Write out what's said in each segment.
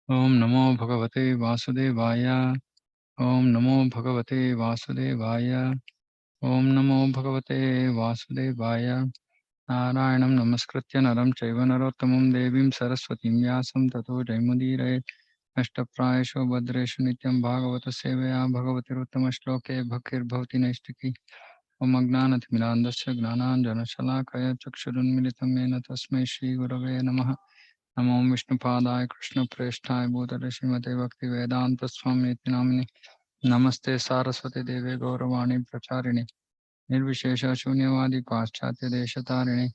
ओम नमो भगवते वासुदेवाय। ओम नमो भगवते वासुदेवाय। ओम नमो भगवते वासुदेवाय। नारायणं नमस्कृत्य नरं चैव नरोत्तमं देवीं सरस्वतीं व्यासं ततो जयमुदीरये। नष्टप्रायेषु भद्रेषु नित्यं भागवत सेवया भगवतिरुत्तमश्लोके भक्तिर्भवति नैष्टिकी। ओम अज्ञानतिमिरान्धस्य ज्ञानाञ्जनशलाकया चक्षुरुन्मिलितं येन तस्मै श्रीगुरवे नमः। नमो विष्णुपादाय कृष्णप्रेष्ठाय भूतले श्रीमते भक्तिवेदान्तस्वामिनिति नामिने। नमस्ते सारस्वती देवे गौरवाणी प्रचारिणे निर्विशेष शून्यवादी पाश्चात्य देशतारिणे।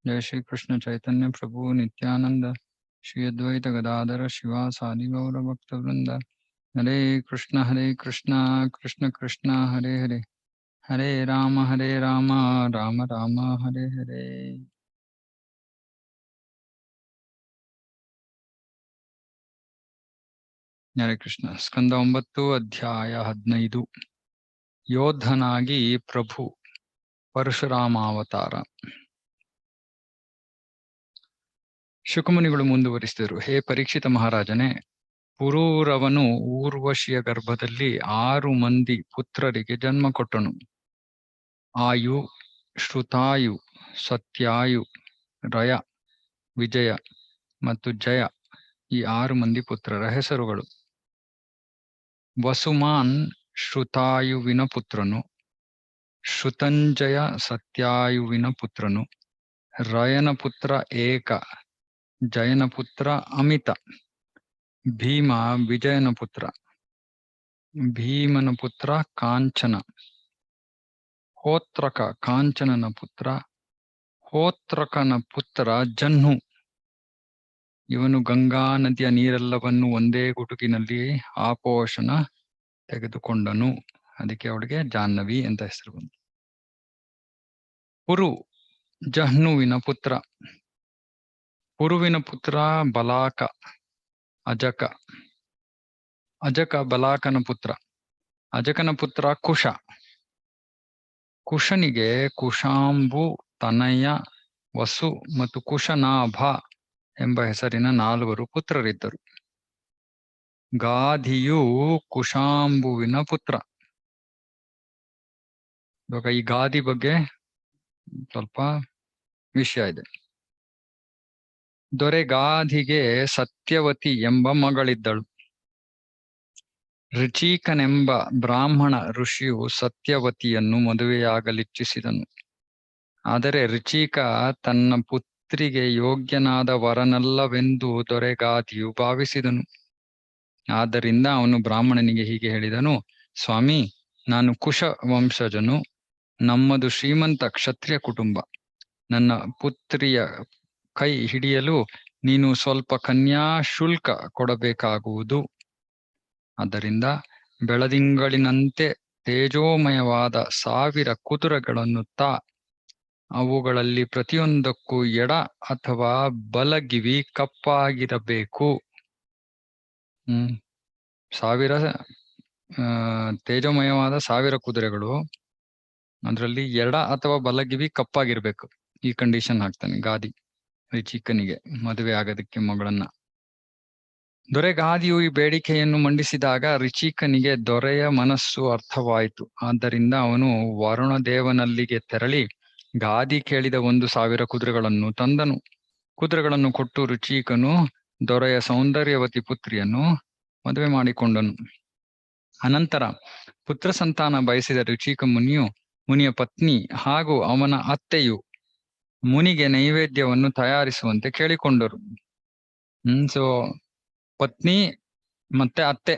जय श्री कृष्ण चैतन्य प्रभु नित्यानंद श्री अद्वैत गदाधर शिवासादि गौर भक्तवृंद। हरे कृष्ण कृष्ण कृष्ण हरे हरे, हरे राम राम राम हरे हरे। ಹರೇ ಕೃಷ್ಣ. ಸ್ಕಂದ 9 ಅಧ್ಯಾಯ 15. ಯೋಧನಾಗಿ ಪ್ರಭು ಪರಶುರಾಮಾವತಾರ. ಶುಕಮುನಿಗಳು ಮುಂದುವರಿಸಿದರು. ಹೇ ಪರೀಕ್ಷಿತ ಮಹಾರಾಜನೇ, ಪುರೂರವನು ಊರ್ವಶಿಯ ಗರ್ಭದಲ್ಲಿ 6 ಮಂದಿ ಪುತ್ರರಿಗೆ ಜನ್ಮ ಕೊಟ್ಟನು. ಆಯು, ಶ್ರುತಾಯು, ಸತ್ಯಾಯು, ರಯ, ವಿಜಯ ಮತ್ತು ಜಯ ಈ 6 ಮಂದಿ ಪುತ್ರರ ಹೆಸರುಗಳು. ವಸುಮಾನ್ ಶ್ರುತಾಯುವಿನ ಪುತ್ರನು, ಶ್ರುತಂಜಯ ಸತ್ಯಾಯುವಿನ ಪುತ್ರನು, ರಯನ ಪುತ್ರ ಏಕ, ಜಯನ ಪುತ್ರ ಅಮಿತ, ಭೀಮ ವಿಜಯನ ಪುತ್ರ, ಭೀಮನ ಪುತ್ರ ಕಾಂಚನ, ಹೋತ್ರಕ ಕಾಂಚನನ ಪುತ್ರ, ಹೋತ್ರಕನ ಪುತ್ರ ಜಹ್ನು. ಇವನು ಗಂಗಾ ನದಿಯ ನೀರೆಲ್ಲವನ್ನು ಒಂದೇ ಗುಟುಕಿನಲ್ಲಿ ಆಪೋಷಣ ತೆಗೆದುಕೊಂಡನು. ಅದಕ್ಕೆ ಅವಳಿಗೆ ಜಾಹ್ನವಿ ಅಂತ ಹೆಸರು ಬಂತು. ಪುರು ಜಹ್ನುವಿನ ಪುತ್ರ. ಪುರುವಿನ ಪುತ್ರ ಬಲಾಕ, ಅಜಕ. ಅಜಕ ಬಲಾಕನ ಪುತ್ರ. ಅಜಕನ ಪುತ್ರ ಕುಶ. ಕುಶನಿಗೆ ಕುಶಾಂಬು, ತನಯ, ವಸು ಮತ್ತು ಕುಶನಾಭ ಎಂಬ ಹೆಸರಿನ 4 ಪುತ್ರರಿದ್ದರು. ಗಾಧಿಯು ಕುಶಾಂಬುವಿನ ಪುತ್ರ. ಇವಾಗ ಈ ಗಾದಿ ಬಗ್ಗೆ ಸ್ವಲ್ಪ ವಿಷಯ ಇದೆ. ದೊರೆ ಗಾಧಿಗೆ ಸತ್ಯವತಿ ಎಂಬ ಮಗಳಿದ್ದಳು. ಋಚೀಕನೆಂಬ ಬ್ರಾಹ್ಮಣ ಋಷಿಯು ಸತ್ಯವತಿಯನ್ನು ಮದುವೆಯಾಗಲಿಚ್ಛಿಸಿದನು. ಆದರೆ ಋಚೀಕ ತನ್ನ ಪುತ್ರಿಗೆ ಯೋಗ್ಯನಾದ ವರನಲ್ಲವೆಂದು ದೊರೆಗಾದಿಯು ಭಾವಿಸಿದನು. ಆದ್ದರಿಂದ ಅವನು ಬ್ರಾಹ್ಮಣನಿಗೆ ಹೀಗೆ ಹೇಳಿದನು: ಸ್ವಾಮಿ, ನಾನು ಕುಶ ವಂಶಜನು. ನಮ್ಮದು ಶ್ರೀಮಂತ ಕ್ಷತ್ರಿಯ ಕುಟುಂಬ. ನನ್ನ ಪುತ್ರಿಯ ಕೈ ಹಿಡಿಯಲು ನೀನು ಸ್ವಲ್ಪ ಕನ್ಯಾ ಶುಲ್ಕ ಕೊಡಬೇಕಾಗುವುದು. ಆದ್ದರಿಂದ ಬೆಳದಿಂಗಳಿನಂತೆ ತೇಜೋಮಯವಾದ 1000 ಕುದುರೆಗಳನ್ನು ಅವುಗಳಲ್ಲಿ ಪ್ರತಿಯೊಂದಕ್ಕೂ ಎಡ ಅಥವಾ ಬಲಗಿವಿ ಕಪ್ಪಾಗಿರಬೇಕು. 1000 ತೇಜೋಮಯವಾದ 1000 ಕುದುರೆಗಳು, ಅದರಲ್ಲಿ ಎಡ ಅಥವಾ ಬಲಗಿವಿ ಕಪ್ಪಾಗಿರ್ಬೇಕು. ಈ ಕಂಡೀಷನ್ ಹಾಕ್ತಾನೆ ಗಾದಿ ಋಚೀಕನಿಗೆ ಮದುವೆ ಆಗೋದಕ್ಕೆ ಮಗಳನ್ನ. ದೊರೆಗಾದಿಯು ಈ ಬೇಡಿಕೆಯನ್ನು ಮಂಡಿಸಿದಾಗ ಋಚೀಕನಿಗೆ ದೊರೆಯ ಮನಸ್ಸು ಅರ್ಥವಾಯಿತು. ಆದ್ದರಿಂದ ಅವನು ವರುಣದೇವನಲ್ಲಿಗೆ ತೆರಳಿ ಗಾದಿ ಕೇಳಿದ 1000 ಕುದುರೆಗಳನ್ನು ತಂದನು. ಕುದುರೆಗಳನ್ನು ಕೊಟ್ಟು ಋಚೀಕನು ದೊರೆಯ ಸೌಂದರ್ಯವತಿ ಪುತ್ರಿಯನ್ನು ಮದುವೆ ಮಾಡಿಕೊಂಡನು. ಅನಂತರ ಪುತ್ರ ಸಂತಾನ ಬಯಸಿದ ಋಚೀಕ ಮುನಿಯ ಪತ್ನಿ ಹಾಗೂ ಅವನ ಅತ್ತೆಯು ಮುನಿಗೆ ನೈವೇದ್ಯವನ್ನು ತಯಾರಿಸುವಂತೆ ಕೇಳಿಕೊಂಡರು. ಸೊ ಪತ್ನಿ ಮತ್ತೆ ಅತ್ತೆ.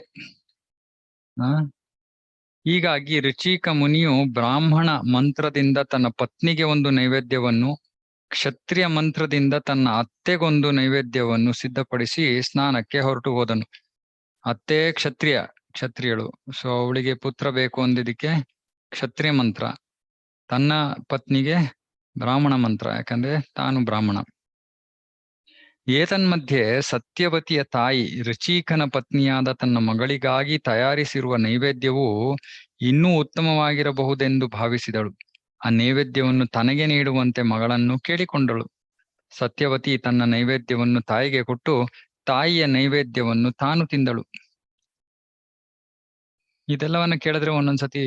ಹೀಗಾಗಿ ಋಚೀಕ ಮುನಿಯು ಬ್ರಾಹ್ಮಣ ಮಂತ್ರದಿಂದ ತನ್ನ ಪತ್ನಿಗೆ ಒಂದು ನೈವೇದ್ಯವನ್ನು, ಕ್ಷತ್ರಿಯ ಮಂತ್ರದಿಂದ ತನ್ನ ಅತ್ತೆಗೊಂದು ನೈವೇದ್ಯವನ್ನು ಸಿದ್ಧಪಡಿಸಿ ಸ್ನಾನಕ್ಕೆ ಹೊರಟು ಹೋದನು. ಅತ್ತೆ ಕ್ಷತ್ರಿಯಳು. ಸೊ ಅವಳಿಗೆ ಪುತ್ರ ಬೇಕು ಅಂದಿದ್ದಕ್ಕೆ ಕ್ಷತ್ರಿಯ ಮಂತ್ರ, ತನ್ನ ಪತ್ನಿಗೆ ಬ್ರಾಹ್ಮಣ ಮಂತ್ರ, ಯಾಕಂದ್ರೆ ತಾನು ಬ್ರಾಹ್ಮಣ. ಏತನ್ಮಧ್ಯೆ ಸತ್ಯವತಿಯ ತಾಯಿ ಋಚೀಕನ ಪತ್ನಿಯಾದ ತನ್ನ ಮಗಳಿಗಾಗಿ ತಯಾರಿಸಿರುವ ನೈವೇದ್ಯವು ಇನ್ನೂ ಉತ್ತಮವಾಗಿರಬಹುದೆಂದು ಭಾವಿಸಿದಳು. ಆ ನೈವೇದ್ಯವನ್ನು ತನಗೆ ನೀಡುವಂತೆ ಮಗಳನ್ನು ಕೇಳಿಕೊಂಡಳು. ಸತ್ಯವತಿ ತನ್ನ ನೈವೇದ್ಯವನ್ನು ತಾಯಿಗೆ ಕೊಟ್ಟು ತಾಯಿಯ ನೈವೇದ್ಯವನ್ನು ತಾನು ತಿಂದಳು. ಇದೆಲ್ಲವನ್ನ ಕೇಳಿದ್ರೆ ಒಂದೊಂದ್ಸತಿ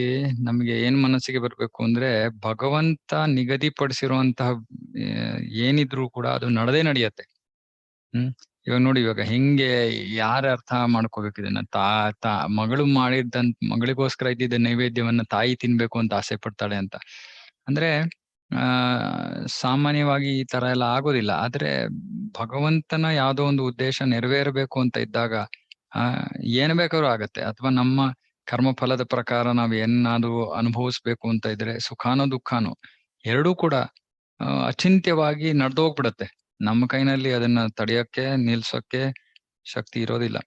ನಮ್ಗೆ ಏನ್ ಮನಸ್ಸಿಗೆ ಬರ್ಬೇಕು ಅಂದ್ರೆ, ಭಗವಂತ ನಿಗದಿಪಡಿಸಿರುವಂತಹ ಏನಿದ್ರು ಕೂಡ ಅದು ನಡೆದೇ ನಡೆಯತ್ತೆ. ಇವಾಗ ನೋಡಿ, ಇವಾಗ ಹೆಂಗೆ ಯಾರ ಅರ್ಥ ಮಾಡ್ಕೋಬೇಕು ಇದನ್ನ? ಮಗಳು ಮಗಳಿಗೋಸ್ಕರ ಇದ್ದಿದ್ದ ನೈವೇದ್ಯವನ್ನ ತಾಯಿ ತಿನ್ಬೇಕು ಅಂತ ಆಸೆ ಪಡ್ತಾಳೆ ಅಂತ ಅಂದ್ರೆ, ಸಾಮಾನ್ಯವಾಗಿ ಈ ತರ ಎಲ್ಲ ಆಗೋದಿಲ್ಲ. ಆದ್ರೆ ಭಗವಂತನ ಯಾವ್ದೋ ಒಂದು ಉದ್ದೇಶ ನೆರವೇರಬೇಕು ಅಂತ ಇದ್ದಾಗ ಏನ್ ಬೇಕಾದ್ರೂ ಆಗತ್ತೆ. ಅಥವಾ ನಮ್ಮ ಕರ್ಮಫಲದ ಪ್ರಕಾರ ನಾವ್ ಏನಾದ್ರು ಅನುಭವಿಸ್ಬೇಕು ಅಂತ ಇದ್ರೆ, ಸುಖಾನೋ ದುಃಖಾನೋ ಎರಡೂ ಕೂಡ ಅಚಿಂತ್ಯವಾಗಿ ನಡೆದೋಗ್ಬಿಡತ್ತೆ. ನಮ್ಮ ಕೈನಲ್ಲಿ ಅದನ್ನ ತಡೆಯಕ್ಕೆ ನಿಲ್ಸೋಕೆ ಶಕ್ತಿ ಇರೋದಿಲ್ಲ.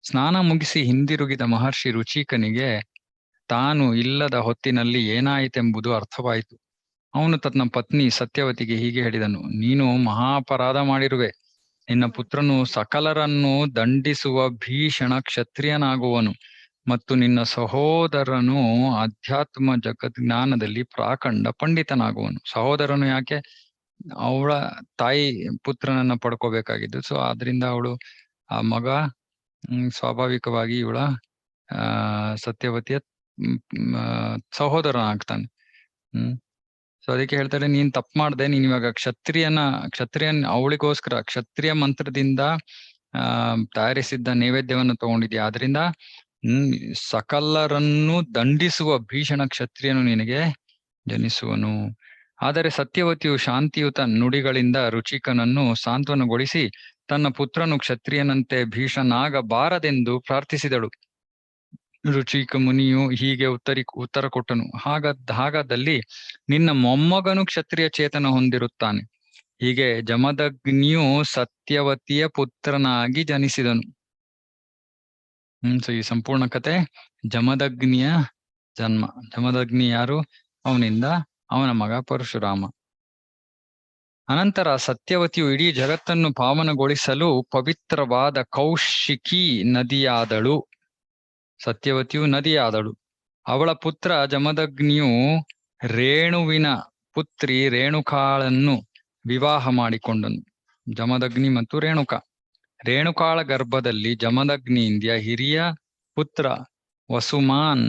ಸ್ನಾನ ಮುಗಿಸಿ ಹಿಂದಿರುಗಿದ ಮಹರ್ಷಿ ರುಚಿಕನಿಗೆ ತಾನು ಇಲ್ಲದ ಹೊತ್ತಿನಲ್ಲಿ ಏನಾಯಿತೆಂಬುದು ಅರ್ಥವಾಯಿತು. ಅವನು ತನ್ನ ಪತ್ನಿ ಸತ್ಯವತಿಗೆ ಹೀಗೆ ಹೇಳಿದನು: ನೀನು ಮಹಾಪರಾಧ ಮಾಡಿರುವೆ. ನಿನ್ನ ಪುತ್ರನು ಸಕಲರನ್ನು ದಂಡಿಸುವ ಭೀಷಣ ಕ್ಷತ್ರಿಯನಾಗುವನು ಮತ್ತು ನಿನ್ನ ಸಹೋದರನು ಅಧ್ಯಾತ್ಮ ಜಗಜ್ಞಾನದಲ್ಲಿ ಪ್ರಾಖಂಡ ಪಂಡಿತನಾಗುವನು. ಸಹೋದರನು ಯಾಕೆ? ಅವಳ ತಾಯಿ ಪುತ್ರನನ್ನ ಪಡ್ಕೋಬೇಕಾಗಿದ್ದು. ಸೊ ಆದ್ರಿಂದ ಅವಳು ಆ ಮಗ ಸ್ವಾಭಾವಿಕವಾಗಿ ಇವಳ ಸತ್ಯವತಿಯ ಸಹೋದರನಾಗ್ತಾನೆ. ಸೊ ಅದಕ್ಕೆ ಹೇಳ್ತಾರೆ, ನೀನ್ ತಪ್ಪು ಮಾಡ್ದೆ. ನೀನ್ ಇವಾಗ ಕ್ಷತ್ರಿಯನ್ ಅವಳಿಗೋಸ್ಕರ ಕ್ಷತ್ರಿಯ ಮಂತ್ರದಿಂದ ತಯಾರಿಸಿದ್ದ ನೈವೇದ್ಯವನ್ನು ತಗೊಂಡಿದ್ಯಾ. ಆದ್ರಿಂದ ಸಕಲರನ್ನು ದಂಡಿಸುವ ಭೀಷಣ ಕ್ಷತ್ರಿಯನು ನಿನಗೆ ಜನಿಸುವನು. ಆದರೆ ಸತ್ಯವತಿಯು ಶಾಂತಿಯುತ ನುಡಿಗಳಿಂದ ರುಚಿಕನನ್ನು ಸಾಂತ್ವನಗೊಳಿಸಿ ತನ್ನ ಪುತ್ರನು ಕ್ಷತ್ರಿಯನಂತೆ ಭೀಷಣನಾಗಬಾರದೆಂದು ಪ್ರಾರ್ಥಿಸಿದಳು. ರುಚಿಕ ಮುನಿಯು ಹೀಗೆ ಉತ್ತರ ಕೊಟ್ಟನು: ಹಾಗಾದಲ್ಲಿ ನಿನ್ನ ಮೊಮ್ಮಗನು ಕ್ಷತ್ರಿಯ ಚೇತನ ಹೊಂದಿರುತ್ತಾನೆ. ಹೀಗೆ ಜಮದಗ್ನಿಯು ಸತ್ಯವತಿಯ ಪುತ್ರನಾಗಿ ಜನಿಸಿದನು. ಸೊ ಈ ಸಂಪೂರ್ಣ ಕತೆ ಜಮದಗ್ನಿಯ ಜನ್ಮ. ಜಮದಗ್ನಿ ಯಾರು? ಅವನಿಂದ ಅವನ ಮಗ ಪರಶುರಾಮ. ಅನಂತರ ಸತ್ಯವತಿಯು ಇಡೀ ಜಗತ್ತನ್ನು ಪಾವನಗೊಳಿಸಲು ಪವಿತ್ರವಾದ ಕೌಶಿಕಿ ನದಿಯಾದಳು. ಸತ್ಯವತಿಯು ನದಿಯಾದಳು. ಅವಳ ಪುತ್ರ ಜಮದಗ್ನಿಯು ರೇಣುವಿನ ಪುತ್ರಿ ರೇಣುಕಾಳನ್ನು ವಿವಾಹ ಮಾಡಿಕೊಂಡನು. ಜಮದಗ್ನಿ ಮತ್ತು ರೇಣುಕಾಳ ಗರ್ಭದಲ್ಲಿ ಜಮದಗ್ನಿಯಿಂದ ಹಿರಿಯ ಪುತ್ರ ವಸುಮಾನ್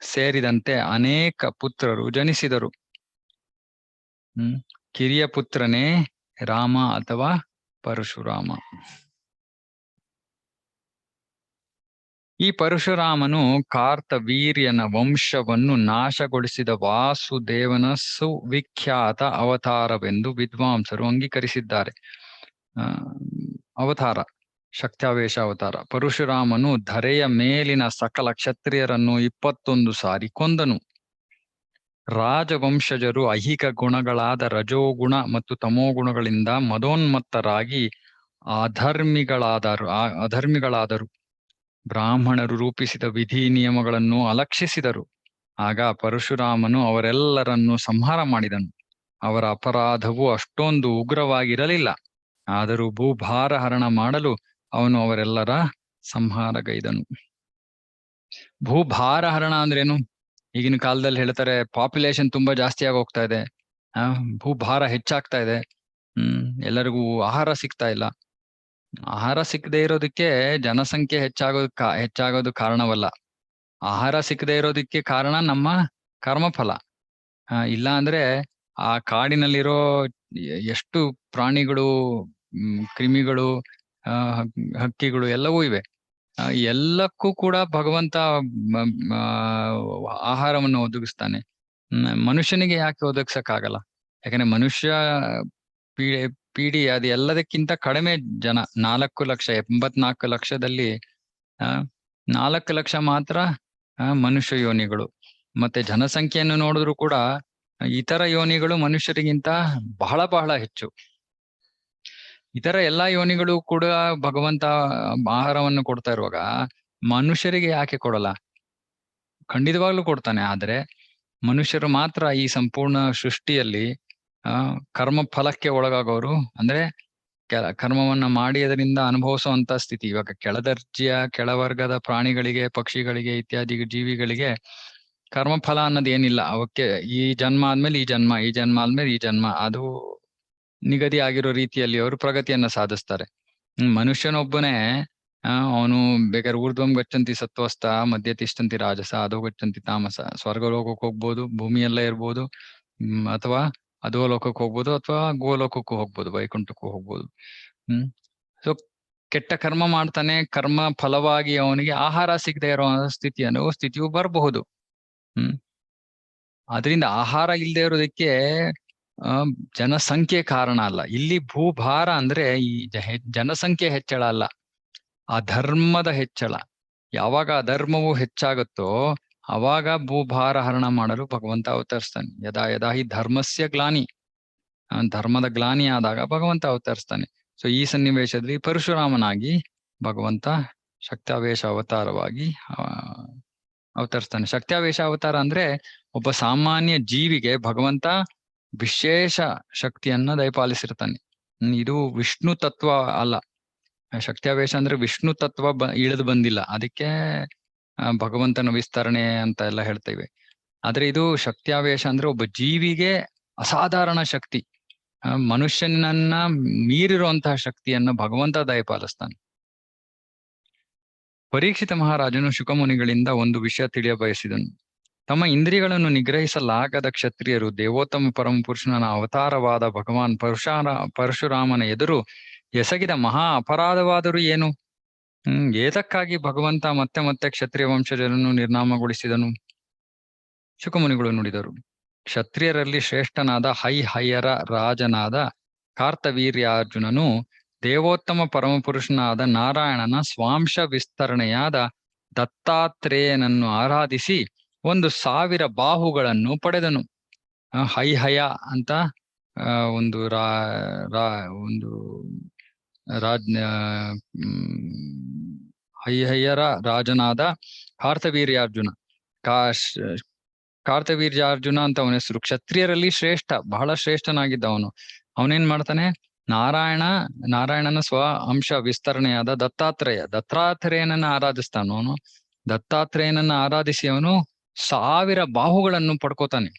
ಸೇರಿದಂತೆ ಅನೇಕ ಪುತ್ರರು ಜನಿಸಿದರು. ಕಿರಿಯ ಪುತ್ರನೇ ರಾಮ ಅಥವಾ ಪರಶುರಾಮ. ಈ ಪರಶುರಾಮನು ಕಾರ್ತವೀರ್ಯನ ವಂಶವನ್ನು ನಾಶಗೊಳಿಸಿದ ವಾಸುದೇವನ ಸುವಿಖ್ಯಾತ ಅವತಾರವೆಂದು ವಿದ್ವಾಂಸರು ಅಂಗೀಕರಿಸಿದ್ದಾರೆ. ಅವತಾರ ಶಕ್ತ್ಯಾವೇಶ ಅವತಾರ. ಪರಶುರಾಮನು ಧರೆಯ ಮೇಲಿನ ಸಕಲ ಕ್ಷತ್ರಿಯರನ್ನು 21 ಸಾರಿ ಕೊಂದನು. ರಾಜವಂಶಜರು ಐಹಿಕ ಗುಣಗಳಾದ ರಜೋಗುಣ ಮತ್ತು ತಮೋಗುಣಗಳಿಂದ ಮದೋನ್ಮತ್ತರಾಗಿ ಅಧರ್ಮಿಗಳಾದರು. ಬ್ರಾಹ್ಮಣರು ರೂಪಿಸಿದ ವಿಧಿ ನಿಯಮಗಳನ್ನು ಅಲಕ್ಷಿಸಿದರು. ಆಗ ಪರಶುರಾಮನು ಅವರೆಲ್ಲರನ್ನು ಸಂಹಾರ ಮಾಡಿದನು. ಅವರ ಅಪರಾಧವು ಅಷ್ಟೊಂದು ಉಗ್ರವಾಗಿರಲಿಲ್ಲ. ಆದರೂ ಭೂಭಾರ ಹರಣ ಮಾಡಲು ಅವನು ಅವರೆಲ್ಲರ ಸಂಹಾರಗೈದನು. ಭೂಭಾರ ಹರಣ ಅಂದ್ರೇನು? ಈಗಿನ ಕಾಲದಲ್ಲಿ ಹೇಳ್ತಾರೆ ಪಾಪ್ಯುಲೇಷನ್ ತುಂಬಾ ಜಾಸ್ತಿ ಆಗಿ ಹೋಗ್ತಾ ಇದೆ, ಭೂಭಾರ ಹೆಚ್ಚಾಗ್ತಾ ಇದೆ, ಎಲ್ಲರಿಗೂ ಆಹಾರ ಸಿಗ್ತಾ ಇಲ್ಲ. ಆಹಾರ ಸಿಕ್ಕದೆ ಇರೋದಕ್ಕೆ ಜನಸಂಖ್ಯೆ ಹೆಚ್ಚಾಗೋದು ಕಾರಣವಲ್ಲ. ಆಹಾರ ಸಿಕ್ಕದೆ ಇರೋದಕ್ಕೆ ಕಾರಣ ನಮ್ಮ ಕರ್ಮಫಲ. ಇಲ್ಲ ಅಂದ್ರೆ ಆ ಕಾಡಿನಲ್ಲಿರೋ ಎಷ್ಟು ಪ್ರಾಣಿಗಳು, ಕ್ರಿಮಿಗಳು, ಹಕ್ಕಿಗಳು ಎಲ್ಲವೂ ಇವೆ. ಎಲ್ಲಕ್ಕೂ ಕೂಡ ಭಗವಂತ ಆಹಾರವನ್ನು ಒದಗಿಸ್ತಾನೆ. ಮನುಷ್ಯನಿಗೆ ಯಾಕೆ ಒದಗಿಸಕ್ಕಾಗಲ್ಲ? ಯಾಕಂದ್ರೆ ಮನುಷ್ಯ ಪೀಡಿ ಅದು ಎಲ್ಲದಕ್ಕಿಂತ ಕಡಿಮೆ ಜನ. 4,84 ಲಕ್ಷದಲ್ಲಿ 4 ಲಕ್ಷ ಮಾತ್ರ ಮನುಷ್ಯ ಯೋನಿಗಳು. ಮತ್ತೆ ಜನಸಂಖ್ಯೆಯನ್ನು ನೋಡಿದ್ರು ಕೂಡ ಇತರ ಯೋನಿಗಳು ಮನುಷ್ಯರಿಗಿಂತ ಬಹಳ ಬಹಳ ಹೆಚ್ಚು. ಇತರ ಎಲ್ಲಾ ಯೋನಿಗಳು ಕೂಡ ಭಗವಂತ ಆಹಾರವನ್ನು ಕೊಡ್ತಾ ಇರುವಾಗ ಮನುಷ್ಯರಿಗೆ ಯಾಕೆ ಕೊಡಲ್ಲ? ಖಂಡಿತವಾಗ್ಲೂ ಕೊಡ್ತಾನೆ. ಆದ್ರೆ ಮನುಷ್ಯರು ಮಾತ್ರ ಈ ಸಂಪೂರ್ಣ ಸೃಷ್ಟಿಯಲ್ಲಿ ಕರ್ಮ ಫಲಕ್ಕೆ ಒಳಗಾಗೋರು. ಅಂದ್ರೆ ಕರ್ಮವನ್ನ ಮಾಡಿ ಅದರಿಂದ ಅನುಭವಿಸುವಂತ ಸ್ಥಿತಿ. ಇವಾಗ ಕೆಳದರ್ಜೆಯ ಕೆಳವರ್ಗದ ಪ್ರಾಣಿಗಳಿಗೆ, ಪಕ್ಷಿಗಳಿಗೆ, ಇತ್ಯಾದಿ ಜೀವಿಗಳಿಗೆ ಕರ್ಮಫಲ ಅನ್ನೋದು ಏನಿಲ್ಲ. ಅವಕ್ಕೆ ಈ ಜನ್ಮ ಆದ್ಮೇಲೆ ಈ ಜನ್ಮ, ಈ ಜನ್ಮ ಆದ್ಮೇಲೆ ಈ ಜನ್ಮ, ಅದು ನಿಗದಿ ಆಗಿರೋ ರೀತಿಯಲ್ಲಿ ಅವರು ಪ್ರಗತಿಯನ್ನ ಸಾಧಿಸ್ತಾರೆ. ಮನುಷ್ಯನೊಬ್ಬನೇ ಅವನು ಬೇಕಾದ್ರೆ ಊರ್ಧ್ವಂ ಗಚ್ಚಂತಿ ಸತ್ವಸ್ಥ, ಮಧ್ಯ ತಿಷ್ಟಂತಿ ರಾಜಸ, ಅಧೋ ಗಚ್ಚಂತಿ ತಾಮಸ. ಸ್ವರ್ಗಲೋಕಕ್ಕೆ ಹೋಗ್ಬೋದು, ಭೂಮಿಯಲ್ಲೇ ಇರ್ಬೋದು, ಅಥವಾ ಅಧೋಲೋಕಕ್ಕೆ ಹೋಗ್ಬೋದು, ಅಥವಾ ಗೋಲೋಕಕ್ಕೂ ಹೋಗ್ಬೋದು, ವೈಕುಂಠಕ್ಕೂ ಹೋಗ್ಬೋದು. ಸೊ ಕೆಟ್ಟ ಕರ್ಮ ಮಾಡ್ತಾನೆ, ಕರ್ಮ ಫಲವಾಗಿ ಅವನಿಗೆ ಆಹಾರ ಸಿಗದೆ ಇರೋ ಸ್ಥಿತಿಯು ಬರಬಹುದು. ಅದರಿಂದ ಆಹಾರ ಇಲ್ಲದೆ ಇರೋದಕ್ಕೆ ಜನಸಂಖ್ಯೆ ಕಾರಣ ಅಲ್ಲ. ಇಲ್ಲಿ ಭೂಭಾರ ಅಂದ್ರೆ ಈ ಜನಸಂಖ್ಯೆ ಹೆಚ್ಚಳ ಅಲ್ಲ, ಅಧರ್ಮದ ಹೆಚ್ಚಳ. ಯಾವಾಗ ಅಧರ್ಮವು ಹೆಚ್ಚಾಗುತ್ತೋ ಅವಾಗ ಭೂಭಾರ ಹರಣ ಮಾಡಲು ಭಗವಂತ ಅವತರಿಸ್ತಾನೆ. ಯದಾ ಯದಾ ಹಿ ಧರ್ಮಸ್ಯ ಗ್ಲಾನಿ, ಧರ್ಮದ ಗ್ಲಾನಿ ಆದಾಗ ಭಗವಂತ ಅವತರಿಸ್ತಾನೆ. ಸೊ ಈ ಸನ್ನಿವೇಶದಲ್ಲಿ ಪರಶುರಾಮನಾಗಿ ಭಗವಂತ ಶಕ್ತಾವೇಶ ಅವತಾರವಾಗಿ ಅವತರಿಸ್ತಾನೆ. ಶಕ್ತಾವೇಶ ಅವತಾರ ಅಂದ್ರೆ ಒಬ್ಬ ಸಾಮಾನ್ಯ ಜೀವಿಗೆ ಭಗವಂತ ವಿಶೇಷ ಶಕ್ತಿಯನ್ನ ದಯಪಾಲಿಸಿರ್ತಾನೆ. ಇದು ವಿಷ್ಣು ತತ್ವ ಅಲ್ಲ. ಶಕ್ತಾವೇಶ ಅಂದ್ರೆ ವಿಷ್ಣು ತತ್ವ ಇಳಿದು ಬಂದಿಲ್ಲ, ಅದಕ್ಕೆ ಭಗವಂತನ ವಿಸ್ತರಣೆ ಅಂತ ಎಲ್ಲ ಹೇಳ್ತೇವೆ. ಆದ್ರೆ ಇದು ಶಕ್ತಾವೇಶ ಅಂದ್ರೆ ಒಬ್ಬ ಜೀವಿಗೆ ಅಸಾಧಾರಣ ಶಕ್ತಿ, ಮನುಷ್ಯನನ್ನ ಮೀರಿರುವಂತಹ ಶಕ್ತಿಯನ್ನ ಭಗವಂತ ದಯಪಾಲಿಸ್ತಾನೆ. ಪರೀಕ್ಷಿತ ಮಹಾರಾಜನು ಶುಕಮುನಿಗಳಿಂದ ಒಂದು ವಿಷಯ ತಿಳಿಯ ಬಯಸಿದನು. ತಮ್ಮ ಇಂದ್ರಿಯಗಳನ್ನು ನಿಗ್ರಹಿಸಲಾಗದ ಕ್ಷತ್ರಿಯರು ದೇವೋತ್ತಮ ಪರಮಪುರುಷನ ಅವತಾರವಾದ ಭಗವಾನ್ ಪರಶುರಾಮನ ಎದುರು ಎಸಗಿದ ಮಹಾ ಅಪರಾಧವಾದರೂ ಏನು? ಏತಕ್ಕಾಗಿ ಭಗವಂತ ಮತ್ತೆ ಮತ್ತೆ ಕ್ಷತ್ರಿಯ ವಂಶಜರನ್ನು ನಿರ್ನಾಮಗೊಳಿಸಿದನು? ಶುಕಮುನಿಗಳು ನುಡಿದರು. ಕ್ಷತ್ರಿಯರಲ್ಲಿ ಶ್ರೇಷ್ಠನಾದ ಹೈಹಯರ ರಾಜನಾದ ಕಾರ್ತವೀರ್ಯಾರ್ಜುನನು ದೇವೋತ್ತಮ ಪರಮಪುರುಷನಾದ ನಾರಾಯಣನ ಸ್ವಾಂಶ ವಿಸ್ತರಣೆಯಾದ ದತ್ತಾತ್ರೇಯನನ್ನು ಆರಾಧಿಸಿ 1,000 ಬಾಹುಗಳನ್ನು ಪಡೆದನು. ಹೈಹಯ ಅಂತ ಒಂದು ಹೈಹಯರ ರಾಜನಾದ ಕಾರ್ತವೀರ್ಯಾರ್ಜುನ, ಕಾರ್ತವೀರ್ಯಾರ್ಜುನ ಅಂತ ಅವನ ಹೆಸರು. ಕ್ಷತ್ರಿಯರಲ್ಲಿ ಶ್ರೇಷ್ಠ, ಬಹಳ ಶ್ರೇಷ್ಠನಾಗಿದ್ದ ಅವನು. ಅವನೇನ್ ಮಾಡ್ತಾನೆ? ನಾರಾಯಣನ ಸ್ವ ಅಂಶ ವಿಸ್ತರಣೆಯಾದ ದತ್ತಾತ್ರೇಯನನ್ನ ಆರಾಧಿಸ್ತಾನ. ಅವನು ದತ್ತಾತ್ರೇಯನನ್ನ ಆರಾಧಿಸಿ ಅವನು 1000 ಬಾಹುಗಳನ್ನು ಪಡ್ಕೋತಾನೆ.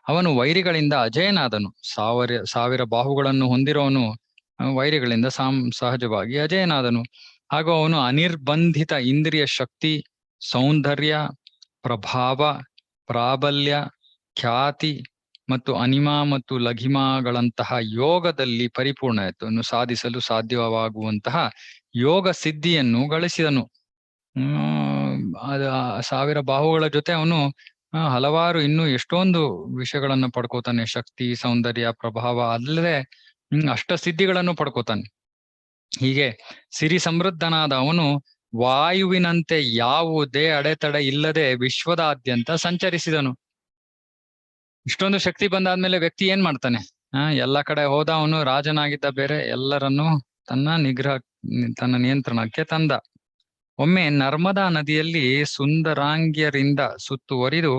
ಅವನು ವೈರಿಗಳಿಂದ ಅಜಯನಾದನು. 1000 ಬಾಹುಗಳನ್ನು ಹೊಂದಿರೋನು ವೈರಿಗಳಿಂದ ಸಹಜವಾಗಿ ಅಜಯನಾದನು. ಹಾಗೂ ಅವನು ಅನಿರ್ಬಂಧಿತ ಇಂದ್ರಿಯ ಶಕ್ತಿ, ಸೌಂದರ್ಯ, ಪ್ರಭಾವ, ಪ್ರಾಬಲ್ಯ, ಖ್ಯಾತಿ ಮತ್ತು ಅನಿಮಾ ಮತ್ತು ಲಘಿಮಾಗಳಂತಹ ಯೋಗದಲ್ಲಿ ಪರಿಪೂರ್ಣತೆಯನ್ನು ಸಾಧಿಸಲು ಸಾಧ್ಯವಾಗುವಂತಹ ಯೋಗ ಸಿದ್ಧಿಯನ್ನು ಗಳಿಸಿದನು. 1000 ಬಾಹುಗಳ ಜೊತೆ ಅವನು ಹಲವಾರು ಇನ್ನೂ ಎಷ್ಟೊಂದು ವಿಷಯಗಳನ್ನು ಪಡ್ಕೋತಾನೆ. ಶಕ್ತಿ, ಸೌಂದರ್ಯ, ಪ್ರಭಾವ ಅಲ್ಲದೆ ಅಷ್ಟಸಿದ್ಧಿಗಳನ್ನು ಪಡ್ಕೋತಾನೆ. ಹೀಗೆ ಸಿರಿ ಸಮೃದ್ಧನಾದ ಅವನು ವಾಯುವಿನಂತೆ ಯಾವುದೇ ಅಡೆತಡೆ ಇಲ್ಲದೆ ವಿಶ್ವದಾದ್ಯಂತ ಸಂಚರಿಸಿದನು. ಇಷ್ಟೊಂದು ಶಕ್ತಿ ಬಂದಾದ್ಮೇಲೆ ವ್ಯಕ್ತಿ ಏನ್ ಮಾಡ್ತಾನೆ? ಎಲ್ಲ ಕಡೆ ಹೋದ. ಅವನು ರಾಜನಾಗಿದ್ದ ಬೇರೆ, ಎಲ್ಲರನ್ನೂ ತನ್ನ ನಿಯಂತ್ರಣಕ್ಕೆ ತಂದ. ಒಮ್ಮೆ ನರ್ಮದಾ ನದಿಯಲ್ಲಿ ಸುಂದರಾಂಗ್ಯರಿಂದ ಸುತ್ತುವರಿದು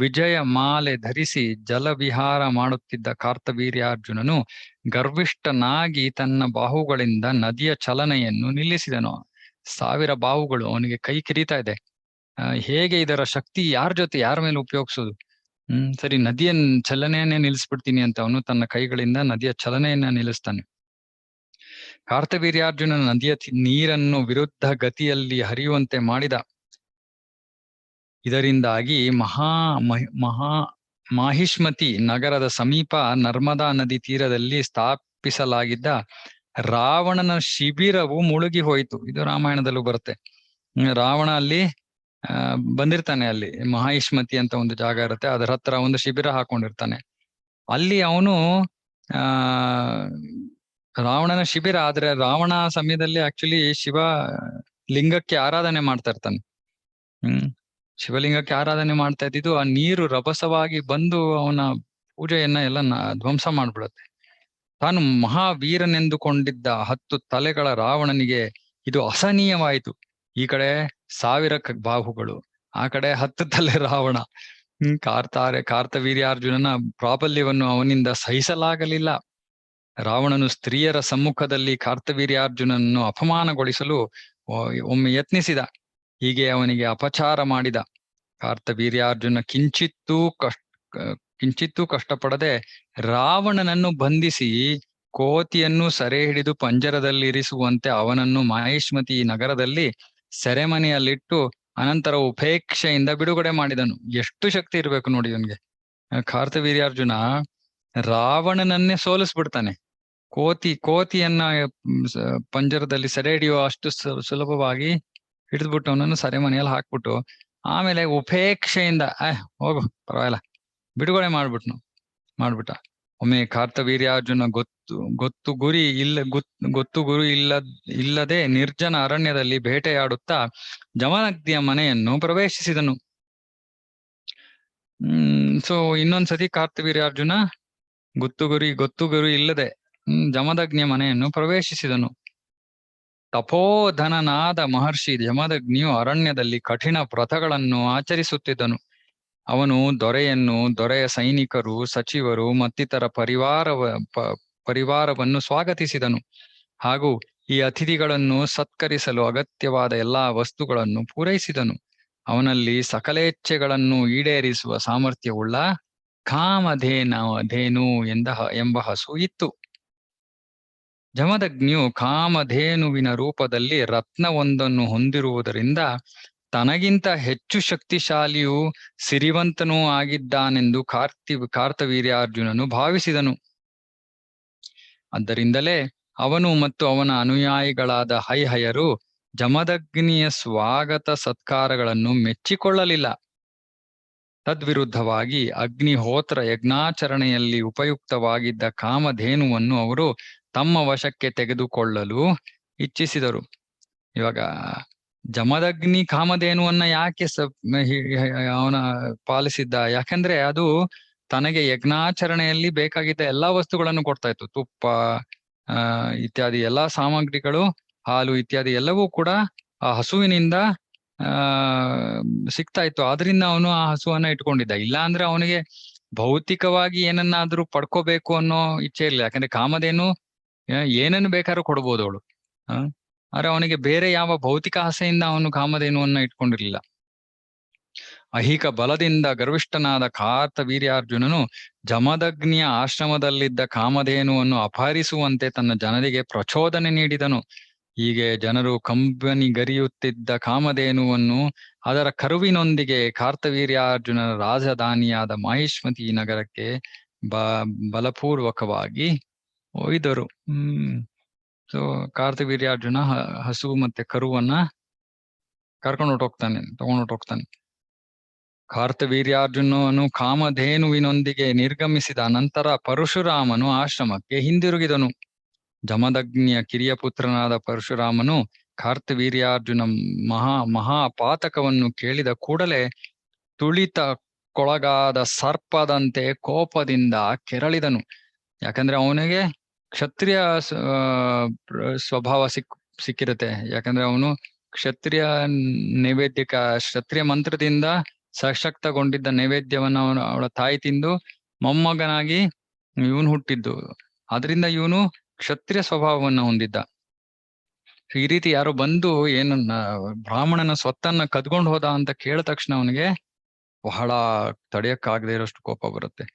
ವಿಜಯ ಮಾಲೆ ಧರಿಸಿ ಜಲವಿಹಾರ ಮಾಡುತ್ತಿದ್ದ ಕಾರ್ತವೀರ್ಯಾರ್ಜುನನು ಗರ್ವಿಷ್ಠನಾಗಿ ತನ್ನ ಬಾಹುಗಳಿಂದ ನದಿಯ ಚಲನೆಯನ್ನು ನಿಲ್ಲಿಸಿದನು. 1000 ಬಾಹುಗಳು ಅವನಿಗೆ ಕೈ ಕಿರೀತಾ ಇದೆ. ಹೇಗೆ ಇದರ ಶಕ್ತಿ ಯಾರ ಮೇಲೆ ಉಪಯೋಗಿಸೋದು? ಸರಿ, ನದಿಯ ಚಲನೆಯನ್ನೇ ನಿಲ್ಲಿಸ್ಬಿಡ್ತೀನಿ ಅಂತ ಅವನು ತನ್ನ ಕೈಗಳಿಂದ ನದಿಯ ಚಲನೆಯನ್ನ ನಿಲ್ಲಿಸ್ತಾನೆ. ಕಾರ್ತವೀರ್ಯಾರ್ಜುನನ ನದಿಯ ನೀರನ್ನು ವಿರುದ್ಧ ಗತಿಯಲ್ಲಿ ಹರಿಯುವಂತೆ ಮಾಡಿದ. ಇದರಿಂದಾಗಿ ಮಾಹಿಷ್ಮತಿ ನಗರದ ಸಮೀಪ ನರ್ಮದಾ ನದಿ ತೀರದಲ್ಲಿ ಸ್ಥಾಪಿಸಲಾಗಿದ್ದ ರಾವಣನ ಶಿಬಿರವು ಮುಳುಗಿ ಹೋಯಿತು. ಇದು ರಾಮಾಯಣದಲ್ಲೂ ಬರುತ್ತೆ. ರಾವಣ ಅಲ್ಲಿ ಬಂದಿರ್ತಾನೆ. ಅಲ್ಲಿ ಮಹಾಹಿಷ್ಮತಿ ಅಂತ ಒಂದು ಜಾಗ ಇರುತ್ತೆ, ಅದರ ಹತ್ರ ಒಂದು ಶಿಬಿರ ಹಾಕೊಂಡಿರ್ತಾನೆ. ಅಲ್ಲಿ ಅವನು ರಾವಣನ ಶಿಬಿರ. ಆದ್ರೆ ರಾವಣ ಸಮಯದಲ್ಲಿ ಆಕ್ಚುಲಿ ಶಿವ ಲಿಂಗಕ್ಕೆ ಆರಾಧನೆ ಮಾಡ್ತಾ ಇರ್ತಾನೆ. ಶಿವಲಿಂಗಕ್ಕೆ ಆರಾಧನೆ ಮಾಡ್ತಾ ಇದ್ದಿದ್ದು ಆ ನೀರು ರಭಸವಾಗಿ ಬಂದು ಅವನ ಪೂಜೆಯನ್ನ ಎಲ್ಲ ಧ್ವಂಸ ಮಾಡ್ಬಿಡತ್ತೆ. ತಾನು ಮಹಾವೀರನೆಂದುಕೊಂಡಿದ್ದ 10 ತಲೆಗಳ ರಾವಣನಿಗೆ ಇದು ಅಸಹನೀಯವಾಯಿತು. ಈ ಕಡೆ 1000 ಬಾಹುಗಳು, ಆ ಕಡೆ 10 ತಲೆ ರಾವಣ. ಕಾರ್ತವೀರ್ಯಾರ್ಜುನನ ಪ್ರಾಬಲ್ಯವನ್ನು ಅವನಿಂದ ಸಹಿಸಲಾಗಲಿಲ್ಲ. ರಾವಣನು ಸ್ತ್ರೀಯರ ಸಮ್ಮುಖದಲ್ಲಿ ಕಾರ್ತವೀರ್ಯಾರ್ಜುನನ್ನು ಅಪಮಾನಗೊಳಿಸಲು ಒಮ್ಮೆ ಯತ್ನಿಸಿದ. ಹೀಗೆ ಅವನಿಗೆ ಅಪಚಾರ ಮಾಡಿದ. ಕಾರ್ತವೀರ್ಯಾರ್ಜುನ ಕಿಂಚಿತ್ತೂ ಕಿಂಚಿತ್ತೂ ಕಷ್ಟಪಡದೆ ರಾವಣನನ್ನು ಬಂಧಿಸಿ ಕೋತಿಯನ್ನು ಸೆರೆ ಹಿಡಿದು ಪಂಜರದಲ್ಲಿರಿಸುವಂತೆ ಅವನನ್ನು ಮಾಹಿಷ್ಮತಿ ನಗರದಲ್ಲಿ ಸೆರೆಮನೆಯಲ್ಲಿಟ್ಟು ಅನಂತರ ಉಪೇಕ್ಷೆಯಿಂದ ಬಿಡುಗಡೆ ಮಾಡಿದನು. ಎಷ್ಟು ಶಕ್ತಿ ಇರ್ಬೇಕು ನೋಡಿ ಇವನ್ಗೆ. ಕಾರ್ತವೀರ್ಯಾರ್ಜುನ ರಾವಣನನ್ನೇ ಸೋಲಿಸ್ಬಿಡ್ತಾನೆ. ಕೋತಿಯನ್ನ ಪಂಜರದಲ್ಲಿ ಸೆರೆ ಹಿಡಿಯುವ ಅಷ್ಟು ಸುಲಭವಾಗಿ ಹಿಡಿದ್ಬಿಟ್ಟು ಅವನನ್ನು ಸೆರೆಮನೆಯಲ್ಲಿ ಹಾಕ್ಬಿಟ್ಟು ಆಮೇಲೆ ಉಪೇಕ್ಷೆಯಿಂದ ಹೋಗು ಪರವಾಗಿಲ್ಲ ಬಿಡುಗಡೆ ಮಾಡ್ಬಿಟ್ಟ. ಒಮ್ಮೆ ಕಾರ್ತವೀರ್ಯಾರ್ಜುನ ಗೊತ್ತು ಗುರಿ ಇಲ್ಲದೆ ನಿರ್ಜನ ಅರಣ್ಯದಲ್ಲಿ ಬೇಟೆಯಾಡುತ್ತಾ ಜಮದಗ್ನಿಯ ಮನೆಯನ್ನು ಪ್ರವೇಶಿಸಿದನು. ಸೊ ಇನ್ನೊಂದ್ಸತಿ ಕಾರ್ತವೀರ್ಯಾರ್ಜುನ ಗೊತ್ತು ಗುರಿ ಇಲ್ಲದೆ ಜಮದಗ್ನಿಯ ಮನೆಯನ್ನು ಪ್ರವೇಶಿಸಿದನು. ತಪೋಧನನಾದ ಮಹರ್ಷಿ ಜಮದಗ್ನಿಯು ಅರಣ್ಯದಲ್ಲಿ ಕಠಿಣ ವ್ರತಗಳನ್ನು ಆಚರಿಸುತ್ತಿದ್ದನು. ಅವನು ದೊರೆಯ ಸೈನಿಕರು, ಸಚಿವರು ಮತ್ತಿತರ ಪರಿವಾರವನ್ನು ಸ್ವಾಗತಿಸಿದನು. ಹಾಗೂ ಈ ಅತಿಥಿಗಳನ್ನು ಸತ್ಕರಿಸಲು ಅಗತ್ಯವಾದ ಎಲ್ಲಾ ವಸ್ತುಗಳನ್ನು ಪೂರೈಸಿದನು. ಅವನಲ್ಲಿ ಸಕಲೇಚ್ಛೆಗಳನ್ನು ಈಡೇರಿಸುವ ಸಾಮರ್ಥ್ಯವುಳ್ಳ ಕಾಮಧೇನು ಎಂಬ ಹಸು ಇತ್ತು. ಜಮದಗ್ನಿಯು ಕಾಮಧೇನುವಿನ ರೂಪದಲ್ಲಿ ರತ್ನವೊಂದನ್ನು ಹೊಂದಿರುವುದರಿಂದ ತನಗಿಂತ ಹೆಚ್ಚು ಶಕ್ತಿಶಾಲಿಯೂ ಸಿರಿವಂತನೂ ಆಗಿದ್ದಾನೆಂದು ಕಾರ್ತವೀರ್ಯಾರ್ಜುನನು ಭಾವಿಸಿದನು. ಆದ್ದರಿಂದಲೇ ಅವನು ಮತ್ತು ಅವನ ಅನುಯಾಯಿಗಳಾದ ಹೈಹಯರು ಜಮದಗ್ನಿಯ ಸ್ವಾಗತ ಸತ್ಕಾರಗಳನ್ನು ಮೆಚ್ಚಿಕೊಳ್ಳಲಿಲ್ಲ. ತದ್ವಿರುದ್ಧವಾಗಿ ಅಗ್ನಿಹೋತ್ರ ಯಜ್ಞಾಚರಣೆಯಲ್ಲಿ ಉಪಯುಕ್ತವಾಗಿದ್ದ ಕಾಮಧೇನುವನ್ನು ಅವರು ತಮ್ಮ ವಶಕ್ಕೆ ತೆಗೆದುಕೊಳ್ಳಲು ಇಚ್ಛಿಸಿದರು. ಇವಾಗ ಜಮದಗ್ನಿ ಕಾಮಧೇನುವನ್ನ ಯಾಕೆ ಅವನ ಪಾಲಿಸಿದ್ದ? ಯಾಕಂದ್ರೆ ಅದು ತನಗೆ ಯಜ್ಞಾಚರಣೆಯಲ್ಲಿ ಬೇಕಾಗಿದ್ದ ಎಲ್ಲಾ ವಸ್ತುಗಳನ್ನು ಕೊಡ್ತಾ ಇತ್ತು. ತುಪ್ಪ ಇತ್ಯಾದಿ ಎಲ್ಲಾ ಸಾಮಗ್ರಿಗಳು, ಹಾಲು ಇತ್ಯಾದಿ ಎಲ್ಲವೂ ಕೂಡ ಆ ಹಸುವಿನಿಂದ ಸಿಗ್ತಾ ಇತ್ತು. ಆದ್ರಿಂದ ಅವನು ಆ ಹಸುವನ್ನ ಇಟ್ಕೊಂಡಿದ್ದ. ಇಲ್ಲ ಅಂದ್ರೆ ಅವನಿಗೆ ಭೌತಿಕವಾಗಿ ಏನನ್ನಾದ್ರೂ ಪಡ್ಕೋಬೇಕು ಅನ್ನೋ ಇಚ್ಛೆ ಇರಲಿಲ್ಲ. ಯಾಕಂದ್ರೆ ಕಾಮಧೇನು ಏನನ್ನು ಬೇಕಾದ್ರೂ ಕೊಡ್ಬೋದು ಅವಳು. ಆದ್ರೆ ಅವನಿಗೆ ಬೇರೆ ಯಾವ ಭೌತಿಕ ಆಸೆಯಿಂದ ಅವನು ಕಾಮಧೇನುವನ್ನ ಇಟ್ಕೊಂಡಿರ್ಲಿಲ್ಲ. ಐಹಿಕ ಬಲದಿಂದ ಗರ್ವಿಷ್ಠನಾದ ಕಾರ್ತವೀರ್ಯಾರ್ಜುನನು ಜಮದಗ್ನಿಯ ಆಶ್ರಮದಲ್ಲಿದ್ದ ಕಾಮಧೇನುವನ್ನು ಅಪಹರಿಸುವಂತೆ ತನ್ನ ಜನರಿಗೆ ಪ್ರಚೋದನೆ ನೀಡಿದನು. ಹೀಗೆ ಜನರು ಕಂಬನಿಗರಿಯುತ್ತಿದ್ದ ಕಾಮಧೇನುವನ್ನು ಅದರ ಕರುವಿನೊಂದಿಗೆ ಕಾರ್ತವೀರ್ಯಾರ್ಜುನನ ರಾಜಧಾನಿಯಾದ ಮಾಹಿಷ್ಮತಿ ನಗರಕ್ಕೆ ಬಲಪೂರ್ವಕವಾಗಿ ಒಯ್ದರು. ಸೊ ಕಾರ್ತವೀರ್ಯಾರ್ಜುನ ಹಸು ಮತ್ತೆ ಕರುವನ್ನ ತಗೊಂಡೋಗ್ತಾನೆ. ಕಾರ್ತವೀರ್ಯಾರ್ಜುನನು ಕಾಮಧೇನುವಿನೊಂದಿಗೆ ನಿರ್ಗಮಿಸಿದ ನಂತರ ಪರಶುರಾಮನು ಆಶ್ರಮಕ್ಕೆ ಹಿಂದಿರುಗಿದನು. ಜಮದಗ್ನಿಯ ಕಿರಿಯ ಪುತ್ರನಾದ ಪರಶುರಾಮನು ಕಾರ್ತವೀರ್ಯಾರ್ಜುನ ಮಹಾಪಾತಕವನ್ನು ಕೇಳಿದ ಕೂಡಲೇ ತುಳಿತಕ್ಕೊಳಗಾದ ಸರ್ಪದಂತೆ ಕೋಪದಿಂದ ಕೆರಳಿದನು. ಯಾಕಂದ್ರೆ ಅವನಿಗೆ ಕ್ಷತ್ರಿಯ ಸ್ವಭಾವ ಸಿಕ್ಕಿರುತ್ತೆ. ಯಾಕಂದ್ರೆ ಅವನು ಕ್ಷತ್ರಿಯ ಕ್ಷತ್ರಿಯ ಮಂತ್ರದಿಂದ ಸಶಕ್ತಗೊಂಡಿದ್ದ ನೈವೇದ್ಯವನ್ನ ಅವಳ ತಾಯಿ ತಿಂದು ಮೊಮ್ಮಗನಾಗಿ ಇವನು ಹುಟ್ಟಿದ್ದು. ಆದ್ರಿಂದ ಇವನು ಕ್ಷತ್ರಿಯ ಸ್ವಭಾವವನ್ನು ಹೊಂದಿದ್ದ. ಈ ರೀತಿ ಯಾರೋ ಬಂದು ಏನನ್ನ ಬ್ರಾಹ್ಮಣನ ಸ್ವತ್ತನ್ನ ಕದ್ಕೊಂಡು ಹೋದ ಅಂತ ಕೇಳಿದ ತಕ್ಷಣ ಅವನಿಗೆ ಬಹಳ ತಡೆಯಕ್ಕಾಗದೇ ಇರೋಷ್ಟು ಕೋಪ ಬರುತ್ತೆ.